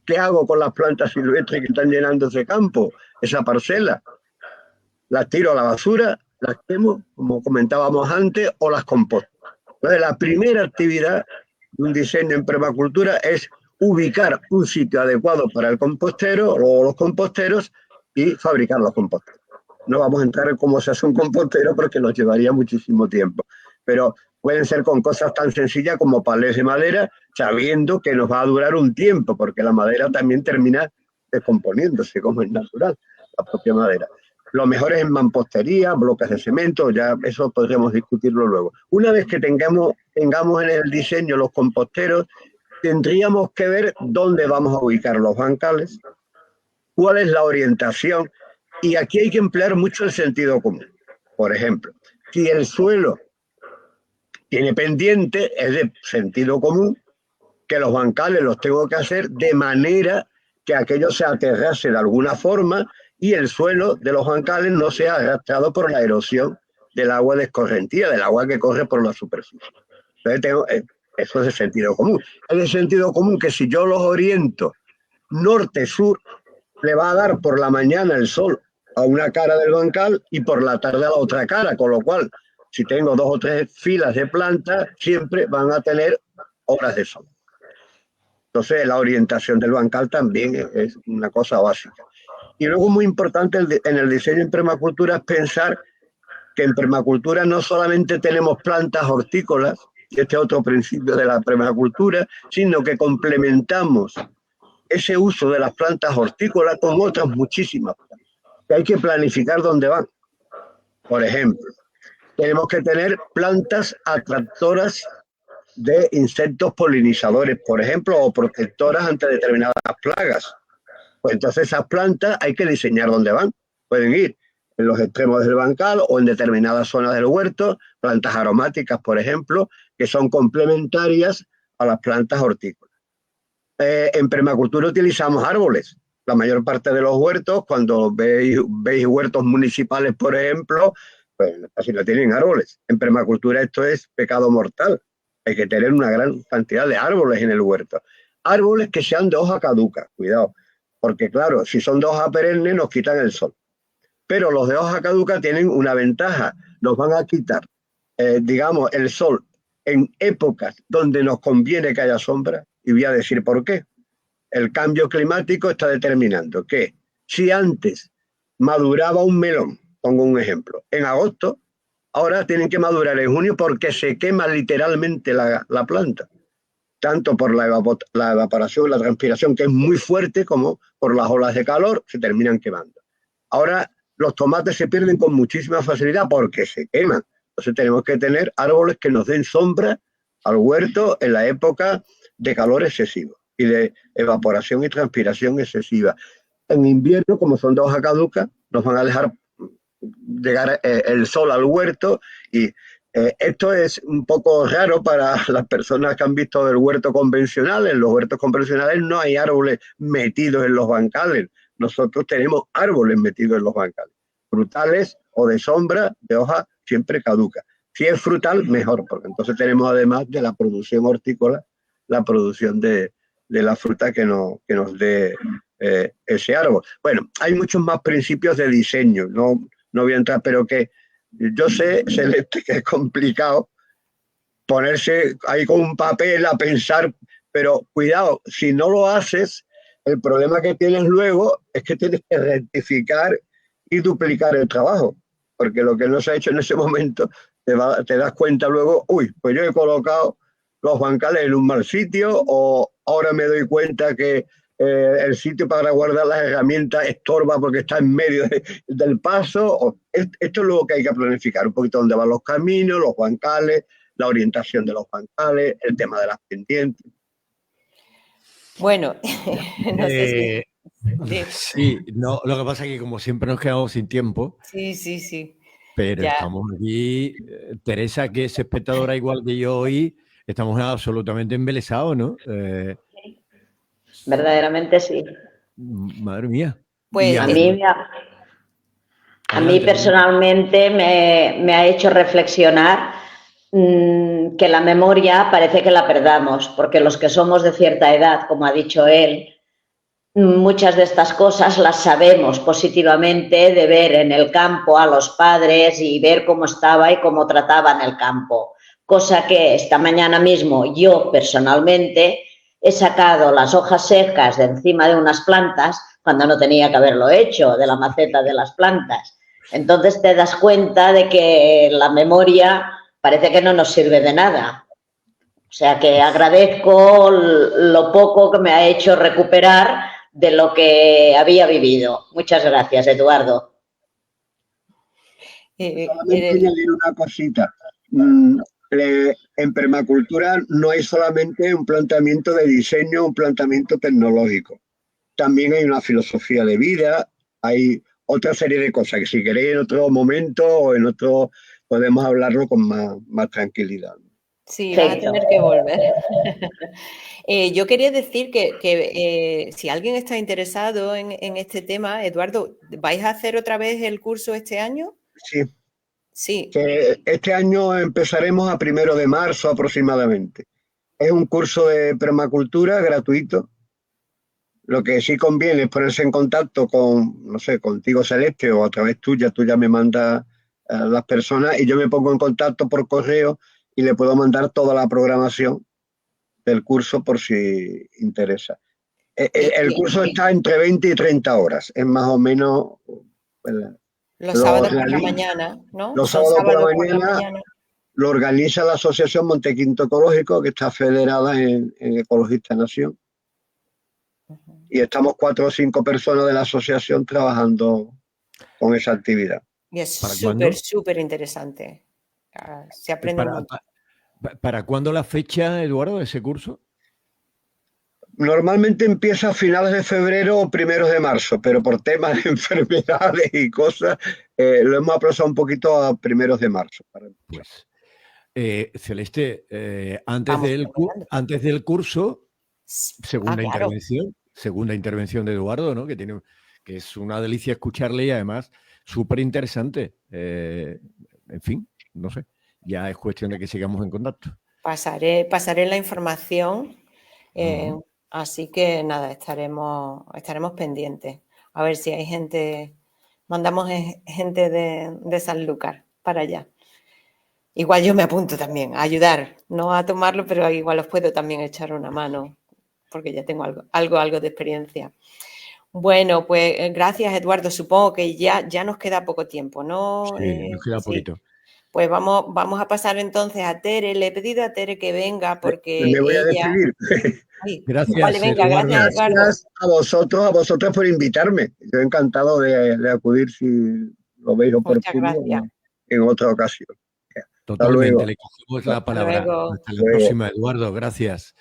¿Qué hago con las plantas silvestres que están llenando ese campo, esa parcela? Las tiro a la basura, las quemo, como comentábamos antes, o las composto. Entonces, la primera actividad de un diseño en permacultura es ubicar un sitio adecuado para el compostero o los composteros y fabricar los composteros. No vamos a entrar en cómo se hace un compostero porque nos llevaría muchísimo tiempo, pero pueden ser con cosas tan sencillas como palés de madera, sabiendo que nos va a durar un tiempo, porque la madera también termina descomponiéndose, como es natural, la propia madera. Lo mejor es en mampostería, bloques de cemento, ya eso podremos discutirlo luego. Una vez que tengamos en el diseño los composteros, tendríamos que ver dónde vamos a ubicar los bancales, cuál es la orientación, y aquí hay que emplear mucho el sentido común. Por ejemplo, si el suelo tiene pendiente, es de sentido común que los bancales los tengo que hacer de manera que aquello se aterrase de alguna forma y el suelo de los bancales no sea arrastrado por la erosión del agua de escorrentía, del agua que corre por la superficie. Entonces eso es de sentido común. Es de sentido común que si yo los oriento norte-sur, le va a dar por la mañana el sol a una cara del bancal y por la tarde a la otra cara, con lo cual, si tengo 2 o 3 filas de plantas, siempre van a tener horas de sol. Entonces, la orientación del bancal también es una cosa básica. Y luego, muy importante en el diseño en permacultura es pensar que en permacultura no solamente tenemos plantas hortícolas, y este es otro principio de la permacultura, sino que complementamos ese uso de las plantas hortícolas con otras muchísimas plantas, que hay que planificar dónde van. Por ejemplo, tenemos que tener plantas atractoras de insectos polinizadores, por ejemplo, o protectoras ante determinadas plagas. Pues entonces esas plantas hay que diseñar dónde van. Pueden ir en los extremos del bancal o en determinadas zonas del huerto, plantas aromáticas, por ejemplo, que son complementarias a las plantas hortícolas. En permacultura utilizamos árboles. La mayor parte de los huertos, cuando veis huertos municipales, por ejemplo, pues casi no tienen árboles. En permacultura esto es pecado mortal. Hay que tener una gran cantidad de árboles en el huerto. Árboles que sean de hoja caduca, cuidado. Porque claro, si son de hoja perenne nos quitan el sol. Pero los de hoja caduca tienen una ventaja. Nos van a quitar, digamos, el sol en épocas donde nos conviene que haya sombra. Y voy a decir por qué. El cambio climático está determinando que si antes maduraba un melón, pongo un ejemplo, en agosto, ahora tienen que madurar en junio porque se quema literalmente la planta, tanto por la evaporación, la transpiración, que es muy fuerte, como por las olas de calor, se terminan quemando. Ahora los tomates se pierden con muchísima facilidad porque se queman. Entonces tenemos que tener árboles que nos den sombra al huerto en la época de calor excesivo y de evaporación y transpiración excesiva. En invierno, como son de hoja caduca, nos van a dejar llegar el sol al huerto y esto es un poco raro para las personas que han visto el huerto convencional. En los huertos convencionales no hay árboles metidos en los bancales. Nosotros tenemos árboles metidos en los bancales, frutales o de sombra, de hoja siempre caduca. Si es frutal, mejor, porque entonces tenemos además de la producción hortícola, la producción de la fruta que nos dé ese árbol. Bueno, hay muchos más principios de diseño, no voy a entrar, pero que yo sé, Celeste, que es complicado ponerse ahí con un papel a pensar, pero cuidado, si no lo haces, el problema que tienes luego es que tienes que rectificar y duplicar el trabajo, porque lo que no se ha hecho en ese momento, te das cuenta luego, uy, pues yo he colocado los bancales en un mal sitio, o ahora me doy cuenta que el sitio para guardar las herramientas estorba porque está en medio del paso. Esto es lo que hay que planificar, un poquito dónde van los caminos, los bancales, la orientación de los bancales, el tema de las pendientes. Bueno, no sé si... Sí, no, lo que pasa es que como siempre nos quedamos sin tiempo. Sí. Pero ya. estamos aquí, Teresa, que es espectadora igual que yo hoy, estamos absolutamente embelesados, ¿no? Verdaderamente sí. Madre mía. Pues a mí personalmente me ha hecho reflexionar que la memoria parece que la perdamos, porque los que somos de cierta edad, como ha dicho él, muchas de estas cosas las sabemos positivamente de ver en el campo a los padres y ver cómo estaba y cómo trataban el campo. Cosa que esta mañana mismo yo personalmente he sacado las hojas secas de encima de unas plantas cuando no tenía que haberlo hecho, de la maceta de las plantas. Entonces te das cuenta de que la memoria parece que no nos sirve de nada. O sea que agradezco lo poco que me ha hecho recuperar de lo que había vivido. Muchas gracias, Eduardo. Solamente añadir una cosita. En permacultura no hay solamente un planteamiento de diseño, un planteamiento tecnológico. También hay una filosofía de vida, hay otra serie de cosas que si queréis en otro momento o en otro podemos hablarlo con más tranquilidad. Sí, vas a tener que volver. Yo quería decir que si alguien está interesado en este tema, Eduardo, ¿vais a hacer otra vez el curso este año? Sí. Sí. Que este año empezaremos a 1 de marzo aproximadamente. Es un curso de permacultura gratuito. Lo que sí conviene es ponerse en contacto con, no sé, contigo Celeste o a través tuya, tú ya me mandas a las personas y yo me pongo en contacto por correo y le puedo mandar toda la programación del curso por si interesa. El curso está entre 20 y 30 horas, es más o menos... Los sábados por la mañana, ¿no? Los sábados por la mañana lo organiza la Asociación Montequinto Ecológico, que está federada en Ecologista Nación. Y estamos 4 o 5 personas de la asociación trabajando con esa actividad. Y es súper interesante. Se aprende un montón. ¿Para cuándo la fecha, Eduardo, de ese curso? Normalmente empieza a finales de febrero o primeros de marzo, pero por temas de enfermedades y cosas, lo hemos aplazado un poquito a primeros de marzo. Pues, Celeste, antes del curso, segunda intervención de Eduardo, ¿no? Que es una delicia escucharle y además súper interesante. En fin, no sé, ya es cuestión de que sigamos en contacto. Pasaré la información. Así que nada, estaremos pendientes. A ver si hay gente, mandamos gente de Sanlúcar para allá. Igual yo me apunto también a ayudar, no a tomarlo, pero igual os puedo también echar una mano, porque ya tengo algo de experiencia. Bueno, pues gracias, Eduardo. Supongo que ya nos queda poco tiempo, ¿no? Sí, nos queda poquito. Pues vamos a pasar entonces a Tere. Le he pedido a Tere que venga porque me voy a despedir. Gracias, vale, venga, gracias, Eduardo. Gracias a vosotros por invitarme. Yo encantado de acudir si lo veis oportuno en otra ocasión. Totalmente, le cogemos la palabra. Hasta la próxima, Eduardo, gracias.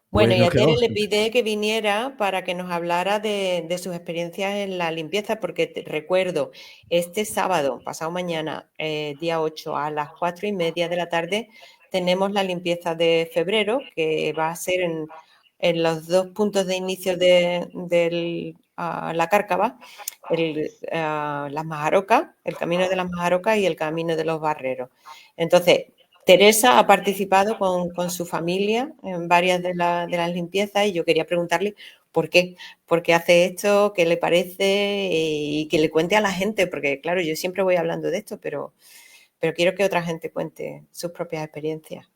Bueno, y a Tere le pide que viniera para que nos hablara de sus experiencias en la limpieza, porque recuerdo, este sábado, pasado mañana, día 8, a las 4:30 de la tarde, tenemos la limpieza de febrero, que va a ser en los 2 puntos de inicio de la Cárcava, las Majarocas, el camino de las Majarocas y el camino de los Barreros. Entonces, Teresa ha participado con su familia en varias de las limpiezas y yo quería preguntarle por qué hace esto, qué le parece y que le cuente a la gente, porque claro, yo siempre voy hablando de esto, pero quiero que otra gente cuente sus propias experiencias.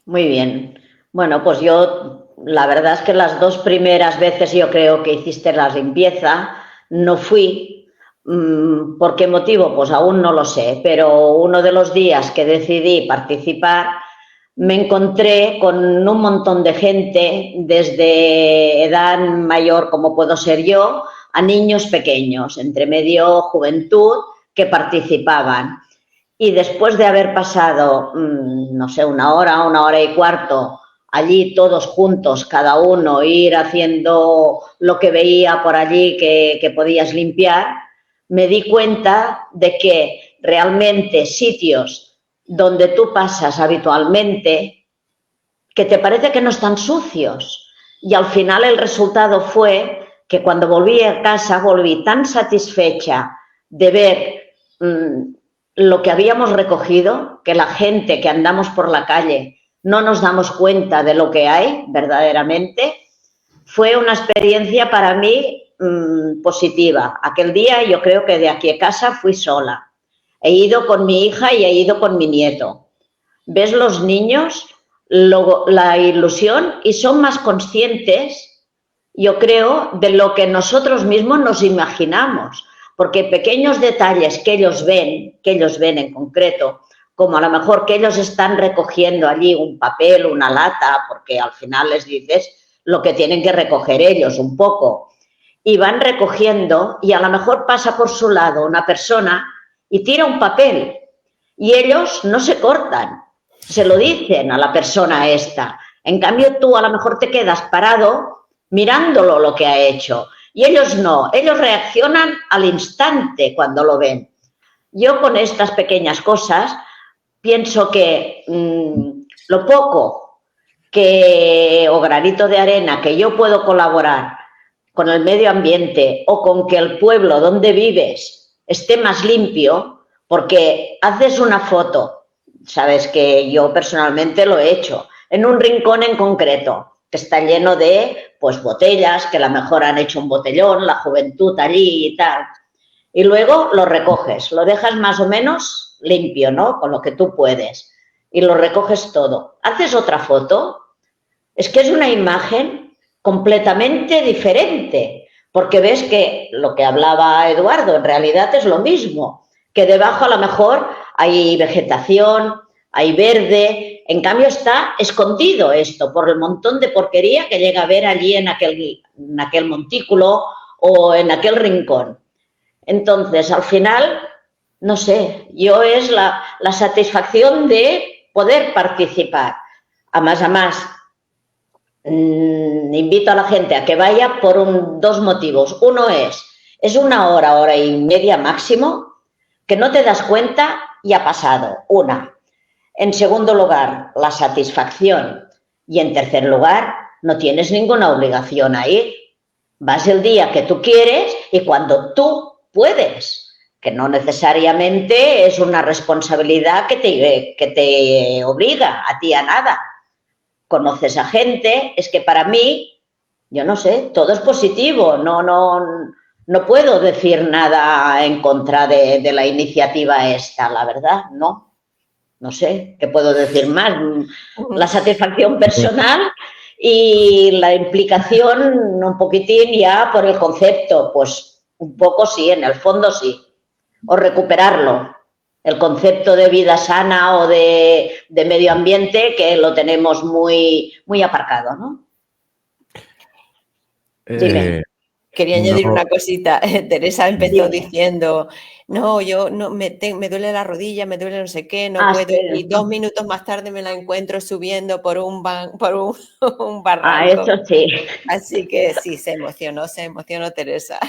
Muy bien. Bueno, pues yo, la verdad es que las 2 primeras veces yo creo que hiciste la limpieza, no fui. ¿Por qué motivo? Pues aún no lo sé, pero uno de los días que decidí participar me encontré con un montón de gente, desde edad mayor como puedo ser yo, a niños pequeños, entre medio juventud, que participaban. Y después de haber pasado, no sé, 1 hora y cuarto, allí todos juntos, cada uno, ir haciendo lo que veía por allí que podías limpiar, me di cuenta de que realmente sitios donde tú pasas habitualmente, que te parece que no están sucios. Y al final el resultado fue que cuando volví a casa volví tan satisfecha de ver lo que habíamos recogido, que la gente que andamos por la calle no nos damos cuenta de lo que hay verdaderamente. Fue una experiencia para mí positiva. Aquel día yo creo que de aquí a casa fui sola. He ido con mi hija y he ido con mi nieto. Ves los niños, la ilusión, y son más conscientes, yo creo, de lo que nosotros mismos nos imaginamos, porque pequeños detalles que ellos ven en concreto, como a lo mejor que ellos están recogiendo allí un papel, una lata, porque al final les dices lo que tienen que recoger ellos un poco, y van recogiendo, y a lo mejor pasa por su lado una persona y tira un papel, y ellos no se cortan, se lo dicen a la persona esta. En cambio, tú a lo mejor te quedas parado mirándolo lo que ha hecho, y ellos no, ellos reaccionan al instante cuando lo ven. Yo con estas pequeñas cosas pienso que lo poco o granito de arena que yo puedo colaborar con el medio ambiente o con que el pueblo donde vives esté más limpio, porque haces una foto, sabes que yo personalmente lo he hecho, en un rincón en concreto, que está lleno de pues botellas, que a lo mejor han hecho un botellón, la juventud allí y tal. Y luego lo recoges, lo dejas más o menos limpio, ¿no? Con lo que tú puedes. Y lo recoges todo. Haces otra foto, es que es una imagen completamente diferente, porque ves que lo que hablaba Eduardo en realidad es lo mismo, que debajo a lo mejor hay vegetación, hay verde, en cambio está escondido esto por el montón de porquería que llega a ver allí en aquel montículo o en aquel rincón. Entonces, al final, no sé, yo es la satisfacción de poder participar. A más, invito a la gente a que vaya por dos motivos. Uno es 1 hora, hora y media máximo, que no te das cuenta y ha pasado, una. En segundo lugar, la satisfacción. Y en tercer lugar, no tienes ninguna obligación a ir. Vas el día que tú quieres y cuando tú puedes, que no necesariamente es una responsabilidad que te obliga a ti a nada. Conoces a gente, es que para mí, yo no sé, todo es positivo, no puedo decir nada en contra de la iniciativa esta, la verdad, no sé, ¿qué puedo decir más? La satisfacción personal y la implicación un poquitín ya por el concepto, pues un poco sí, en el fondo sí, o recuperarlo, el concepto de vida sana o de medio ambiente que lo tenemos muy, muy aparcado, ¿no? Dime. Quería añadir una cosita. Teresa empezó diciendo, no, yo no me duele la rodilla, me duele no sé qué, no puedo. Sí. Y 2 minutos más tarde me la encuentro subiendo por un barranco. Eso sí. Así que sí, se emocionó Teresa.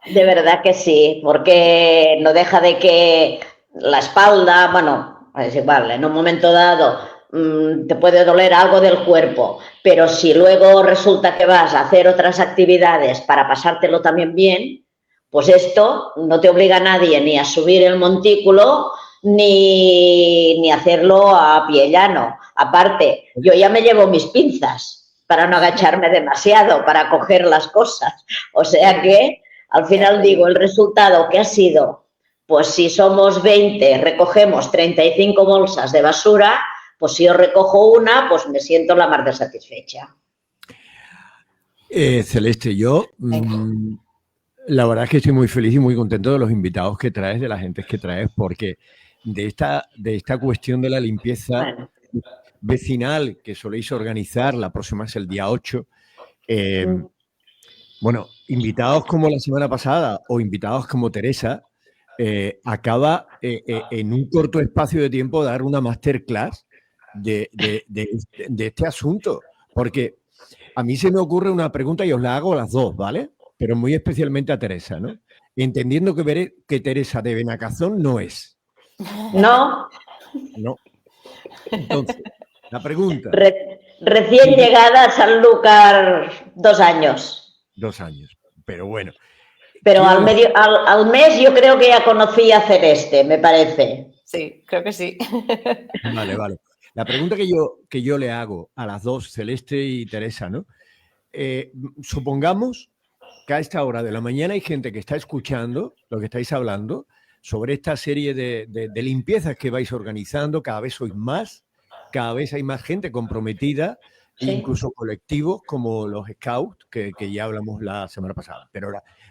De verdad que sí, porque no deja de que la espalda, bueno, es igual, en un momento dado te puede doler algo del cuerpo, pero si luego resulta que vas a hacer otras actividades para pasártelo también bien, pues esto no te obliga a nadie ni a subir el montículo ni hacerlo a pie llano. Aparte, yo ya me llevo mis pinzas para no agacharme demasiado, para coger las cosas. O sea que, al final digo, el resultado que ha sido, pues si somos 20, recogemos 35 bolsas de basura, pues si yo recojo una, pues me siento la más de satisfecha. Celeste, yo la verdad es que estoy muy feliz y muy contento de los invitados que traes, de la gente que traes, porque de esta cuestión de la limpieza vecinal que soléis organizar, la próxima es el día 8, bueno, invitados como la semana pasada o invitados como Teresa, acaba en un corto espacio de tiempo dar una masterclass de este asunto, porque a mí se me ocurre una pregunta y os la hago a las dos, ¿vale? Pero muy especialmente a Teresa, ¿no? Entendiendo que Teresa de Benacazón no es. No. No. Entonces, la pregunta. Recién llegada a Sanlúcar 2 años. 2 años, pero bueno. Pero al mes yo creo que ya conocí a Celeste, me parece. Sí, creo que sí. Vale. La pregunta que yo le hago a las dos, Celeste y Teresa, ¿no? Supongamos que a esta hora de la mañana hay gente que está escuchando lo que estáis hablando sobre esta serie de limpiezas que vais organizando, cada vez sois más, cada vez hay más gente comprometida, sí. Incluso colectivos como los Scouts, que ya hablamos la semana pasada.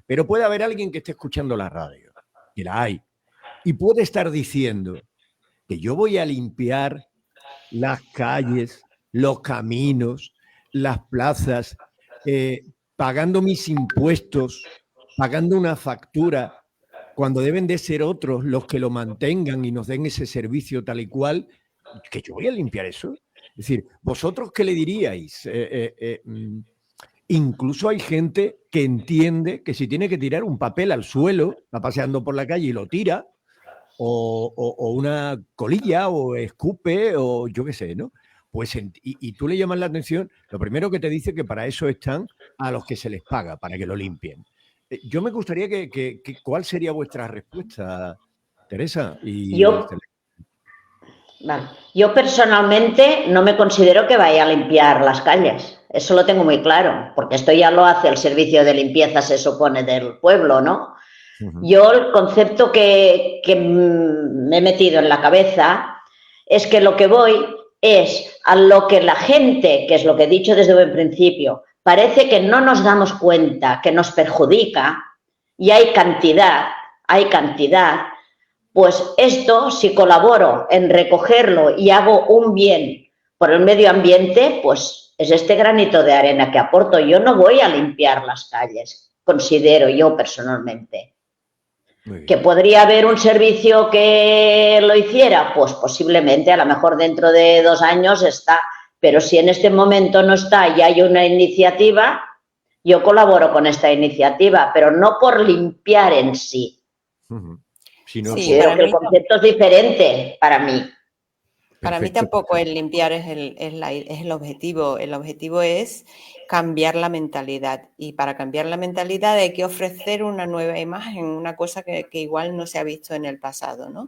Pero puede haber alguien que esté escuchando la radio, que la hay, y puede estar diciendo que yo voy a limpiar las calles, los caminos, las plazas, pagando mis impuestos, pagando una factura, cuando deben de ser otros los que lo mantengan y nos den ese servicio tal y cual, que yo voy a limpiar eso. Es decir, ¿vosotros qué le diríais? Incluso hay gente que entiende que si tiene que tirar un papel al suelo, va paseando por la calle y lo tira, o una colilla, o escupe, o yo qué sé, ¿no? Pues y tú le llamas la atención, lo primero que te dice que para eso están a los que se les paga, para que lo limpien. Yo me gustaría ¿cuál sería vuestra respuesta, Teresa. Yo personalmente no me considero que vaya a limpiar las calles. Eso lo tengo muy claro, porque esto ya lo hace el servicio de limpieza, se supone, del pueblo, ¿no? Yo el concepto que me he metido en la cabeza es que lo que voy es a lo que la gente, que es lo que he dicho desde un principio, parece que no nos damos cuenta que nos perjudica y hay cantidad, pues esto, si colaboro en recogerlo y hago un bien por el medio ambiente, pues es este granito de arena que aporto. Yo no voy a limpiar las calles, considero yo personalmente. ¿Que podría haber un servicio que lo hiciera? Pues posiblemente, a lo mejor dentro de 2 años está, pero si en este momento no está y hay una iniciativa, yo colaboro con esta iniciativa, pero no por limpiar en sí. Considero que el concepto es diferente para mí. Para mí tampoco el limpiar es el objetivo. El objetivo es cambiar la mentalidad. Y para cambiar la mentalidad hay que ofrecer una nueva imagen, una cosa que igual no se ha visto en el pasado, ¿no?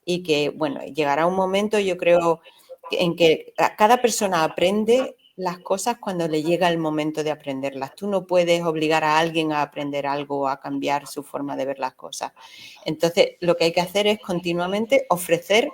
Y que, bueno, llegará un momento, yo creo, en que cada persona aprende las cosas cuando le llega el momento de aprenderlas. Tú no puedes obligar a alguien a aprender algo o a cambiar su forma de ver las cosas. Entonces, lo que hay que hacer es continuamente ofrecer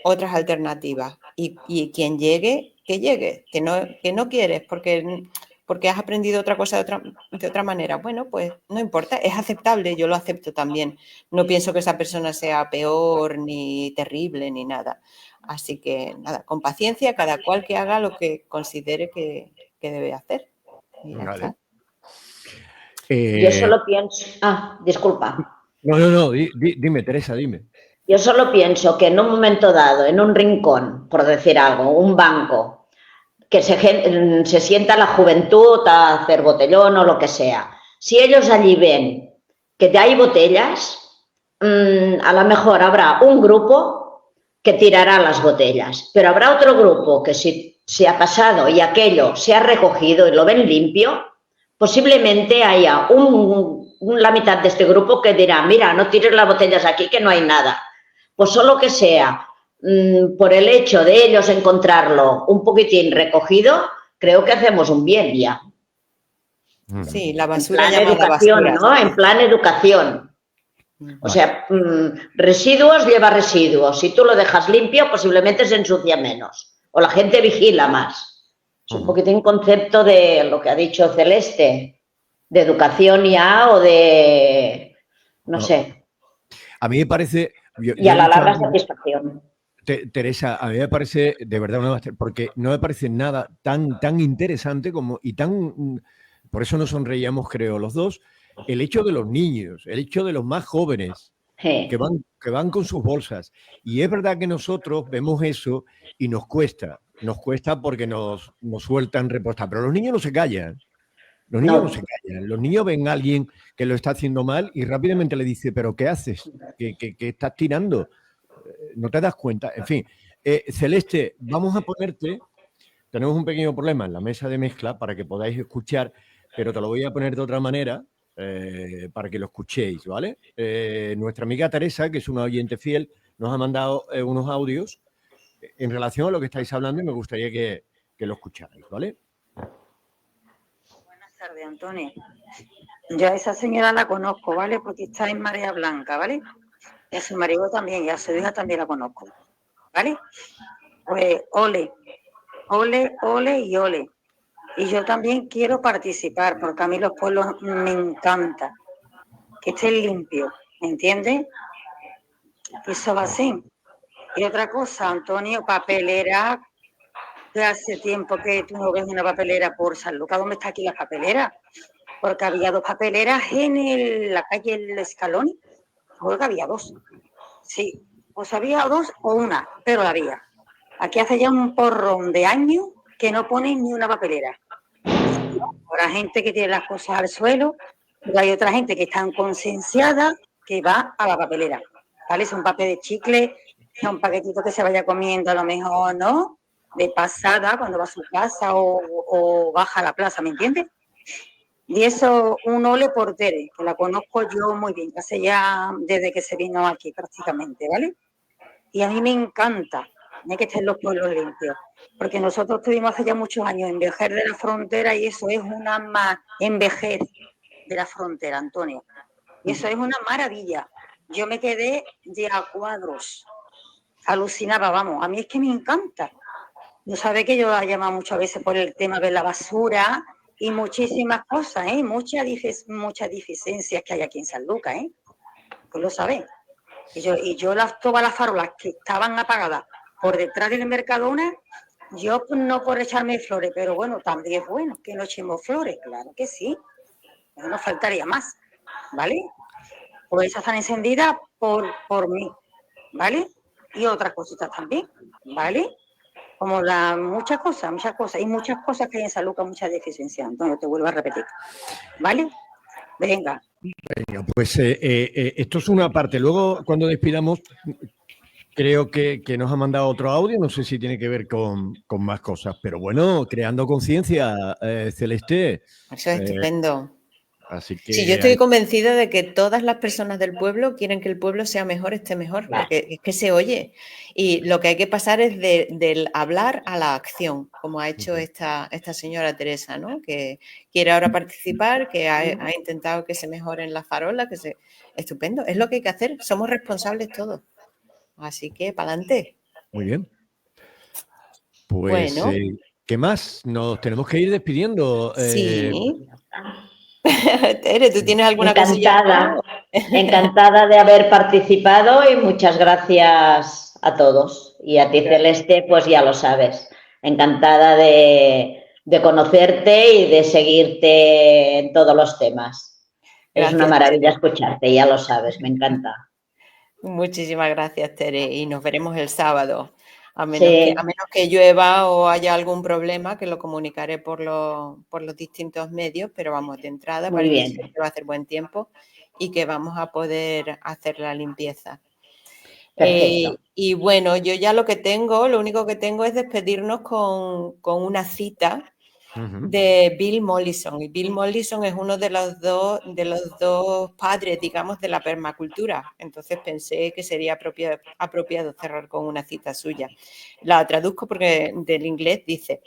otras alternativas y quien llegue, que llegue, que no quieres porque has aprendido otra cosa de otra manera. Bueno, pues no importa, es aceptable, yo lo acepto también. No pienso que esa persona sea peor ni terrible ni nada. Así que nada, con paciencia, cada cual que haga lo que considere que debe hacer. Y ya está. Yo solo pienso... disculpa. No, dime, Teresa, dime. Yo solo pienso que en un momento dado, en un rincón, por decir algo, un banco, que se sienta la juventud a hacer botellón o lo que sea, si ellos allí ven que hay botellas, a lo mejor habrá un grupo que tirará las botellas, pero habrá otro grupo que si se ha pasado y aquello se ha recogido y lo ven limpio, posiblemente haya la mitad de este grupo que dirá, mira, no tires las botellas aquí que no hay nada. Pues solo que sea por el hecho de ellos encontrarlo un poquitín recogido, creo que hacemos un bien ya. Sí, la basura en plan educación, basura, ¿no? En plan educación. O sea, residuos lleva residuos. Si tú lo dejas limpio, posiblemente se ensucia menos. O la gente vigila más. Es un poquitín concepto de lo que ha dicho Celeste, de educación ya o de... no sé. A mí me parece... Y a la larga satisfacción. Teresa, a mí me parece de verdad porque no me parece nada tan interesante como y tan... Por eso nos sonreíamos, creo, los dos, el hecho de los niños, el hecho de los más jóvenes que van con sus bolsas. Y es verdad que nosotros vemos eso y nos cuesta porque nos sueltan repostar, pero los niños no se callan. Los niños no se callan. Los niños ven a alguien que lo está haciendo mal y rápidamente le dice, ¿pero qué haces? ¿Qué estás tirando? ¿No te das cuenta? En fin, Celeste, vamos a ponerte... Tenemos un pequeño problema en la mesa de mezcla para que podáis escuchar, pero te lo voy a poner de otra manera para que lo escuchéis, ¿vale? Nuestra amiga Teresa, que es una oyente fiel, nos ha mandado unos audios en relación a lo que estáis hablando y me gustaría que lo escucharais, ¿vale? Buenas tardes, Antonio. Yo a esa señora la conozco, ¿vale? Porque está en Marea Blanca, ¿vale? Y a su marido también, y a su hija también la conozco, ¿vale? Pues ole y ole. Y yo también quiero participar, porque a mí los pueblos me encanta que estén limpios, ¿me entiendes? Eso va así. Y otra cosa, Antonio, papelera, que hace tiempo que tú no ves una papelera por San Lucas. ¿Dónde está aquí la papelera? Porque había 2 papeleras en la calle El Escalón. Creo que había 2. Sí, pues había 2 o una, pero la había. Aquí hace ya un porrón de años que no ponen ni una papelera. Habrá gente que tiene las cosas al suelo, pero hay otra gente que está concienciada que va a la papelera. ¿Vale? Son papel de chicle, son paquetitos que se vaya comiendo a lo mejor, ¿no? De pasada, cuando va a su casa o baja a la plaza, ¿me entiendes? Y eso, un ole por Tere, que la conozco yo muy bien, hace ya desde que se vino aquí prácticamente, ¿vale? Y a mí me encanta que estén los pueblos limpios, porque nosotros tuvimos hace ya muchos años en Vejer de la Frontera y eso es una en Vejer de la Frontera, Antonio. Y eso es una maravilla. Yo me quedé de a cuadros, alucinaba, vamos, a mí es que me encanta. No sabe que yo la llamo muchas veces por el tema de la basura y muchísimas cosas, muchas deficiencias que hay aquí en San Lucas, pues lo saben. Y yo todas las farolas que estaban apagadas por detrás del Mercadona, yo no por echarme flores, pero bueno, también es bueno que no echemos flores, claro que sí, no nos faltaría más, ¿vale? Pues esas están encendidas por mí, ¿vale? Y otras cositas también, ¿vale? Como muchas cosas, y muchas cosas que hay en San Lucas, muchas deficiencias, Antonio, te vuelvo a repetir, ¿vale? Venga. Venga, pues esto es una parte. Luego, cuando despidamos, creo que nos ha mandado otro audio, no sé si tiene que ver con más cosas, pero bueno, creando conciencia, Celeste. Eso es estupendo. Así que sí, yo estoy convencida de que todas las personas del pueblo quieren que el pueblo sea mejor, esté mejor, porque es que se oye. Y lo que hay que pasar es del hablar a la acción, como ha hecho esta señora Teresa, ¿no? Que quiere ahora participar, que ha intentado que se mejoren las farolas, estupendo, es lo que hay que hacer, somos responsables todos. Así que, para adelante. Muy bien. Pues, bueno. ¿qué más? Nos tenemos que ir despidiendo. Sí. Tere, ¿tú tienes alguna Encantada, cosilla? encantada de haber participado y muchas gracias a todos. Y a ti, Celeste, pues ya lo sabes. Encantada de conocerte y de seguirte en todos los temas. Gracias, es una maravilla Tere. escucharte, ya lo sabes, me encanta. Muchísimas gracias, Tere, y nos veremos el sábado. A menos, Sí. que llueva o haya algún problema, que lo comunicaré por los distintos medios, pero vamos, de entrada Muy parece bien. ser que va a hacer buen tiempo y que vamos a poder hacer la limpieza. Perfecto. Y bueno, yo ya lo único que tengo es despedirnos con una cita de Bill Mollison. Y Bill Mollison es uno de los dos padres, digamos, de la permacultura. Entonces pensé que sería apropiado cerrar con una cita suya. La traduzco porque del inglés dice: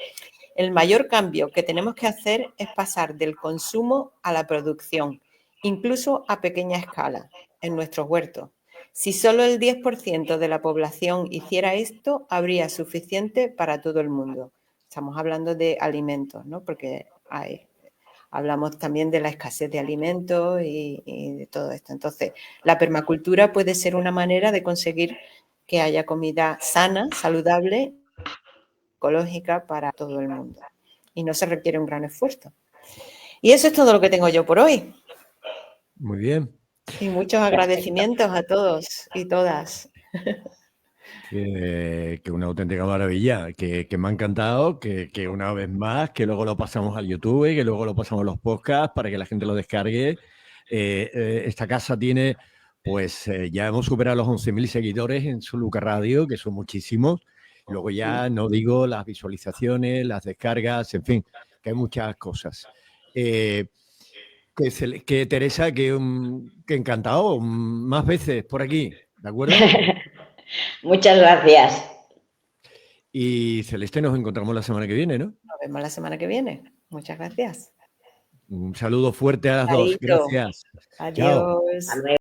el mayor cambio que tenemos que hacer es pasar del consumo a la producción, incluso a pequeña escala, en nuestros huertos. Si solo el 10% de la población hiciera esto, habría suficiente para todo el mundo. Estamos hablando de alimentos, ¿no? Porque hablamos también de la escasez de alimentos y de todo esto. Entonces, la permacultura puede ser una manera de conseguir que haya comida sana, saludable, ecológica para todo el mundo. Y no se requiere un gran esfuerzo. Y eso es todo lo que tengo yo por hoy. Muy bien. Y muchos agradecimientos a todos y todas. Que una auténtica maravilla, que me ha encantado, que una vez más, que luego lo pasamos al YouTube, que luego lo pasamos a los podcasts para que la gente lo descargue. Esta casa tiene, pues ya hemos superado los 11.000 seguidores en San Lucas Radio, que son muchísimos. Luego ya no digo las visualizaciones, las descargas, en fin, que hay muchas cosas. Que Teresa, que encantado, más veces por aquí, ¿de acuerdo? Muchas gracias. Y Celeste, nos encontramos la semana que viene, ¿no? Nos vemos la semana que viene. Muchas gracias. Un saludo fuerte a las dos. Carito. Gracias. Adiós. Hasta luego.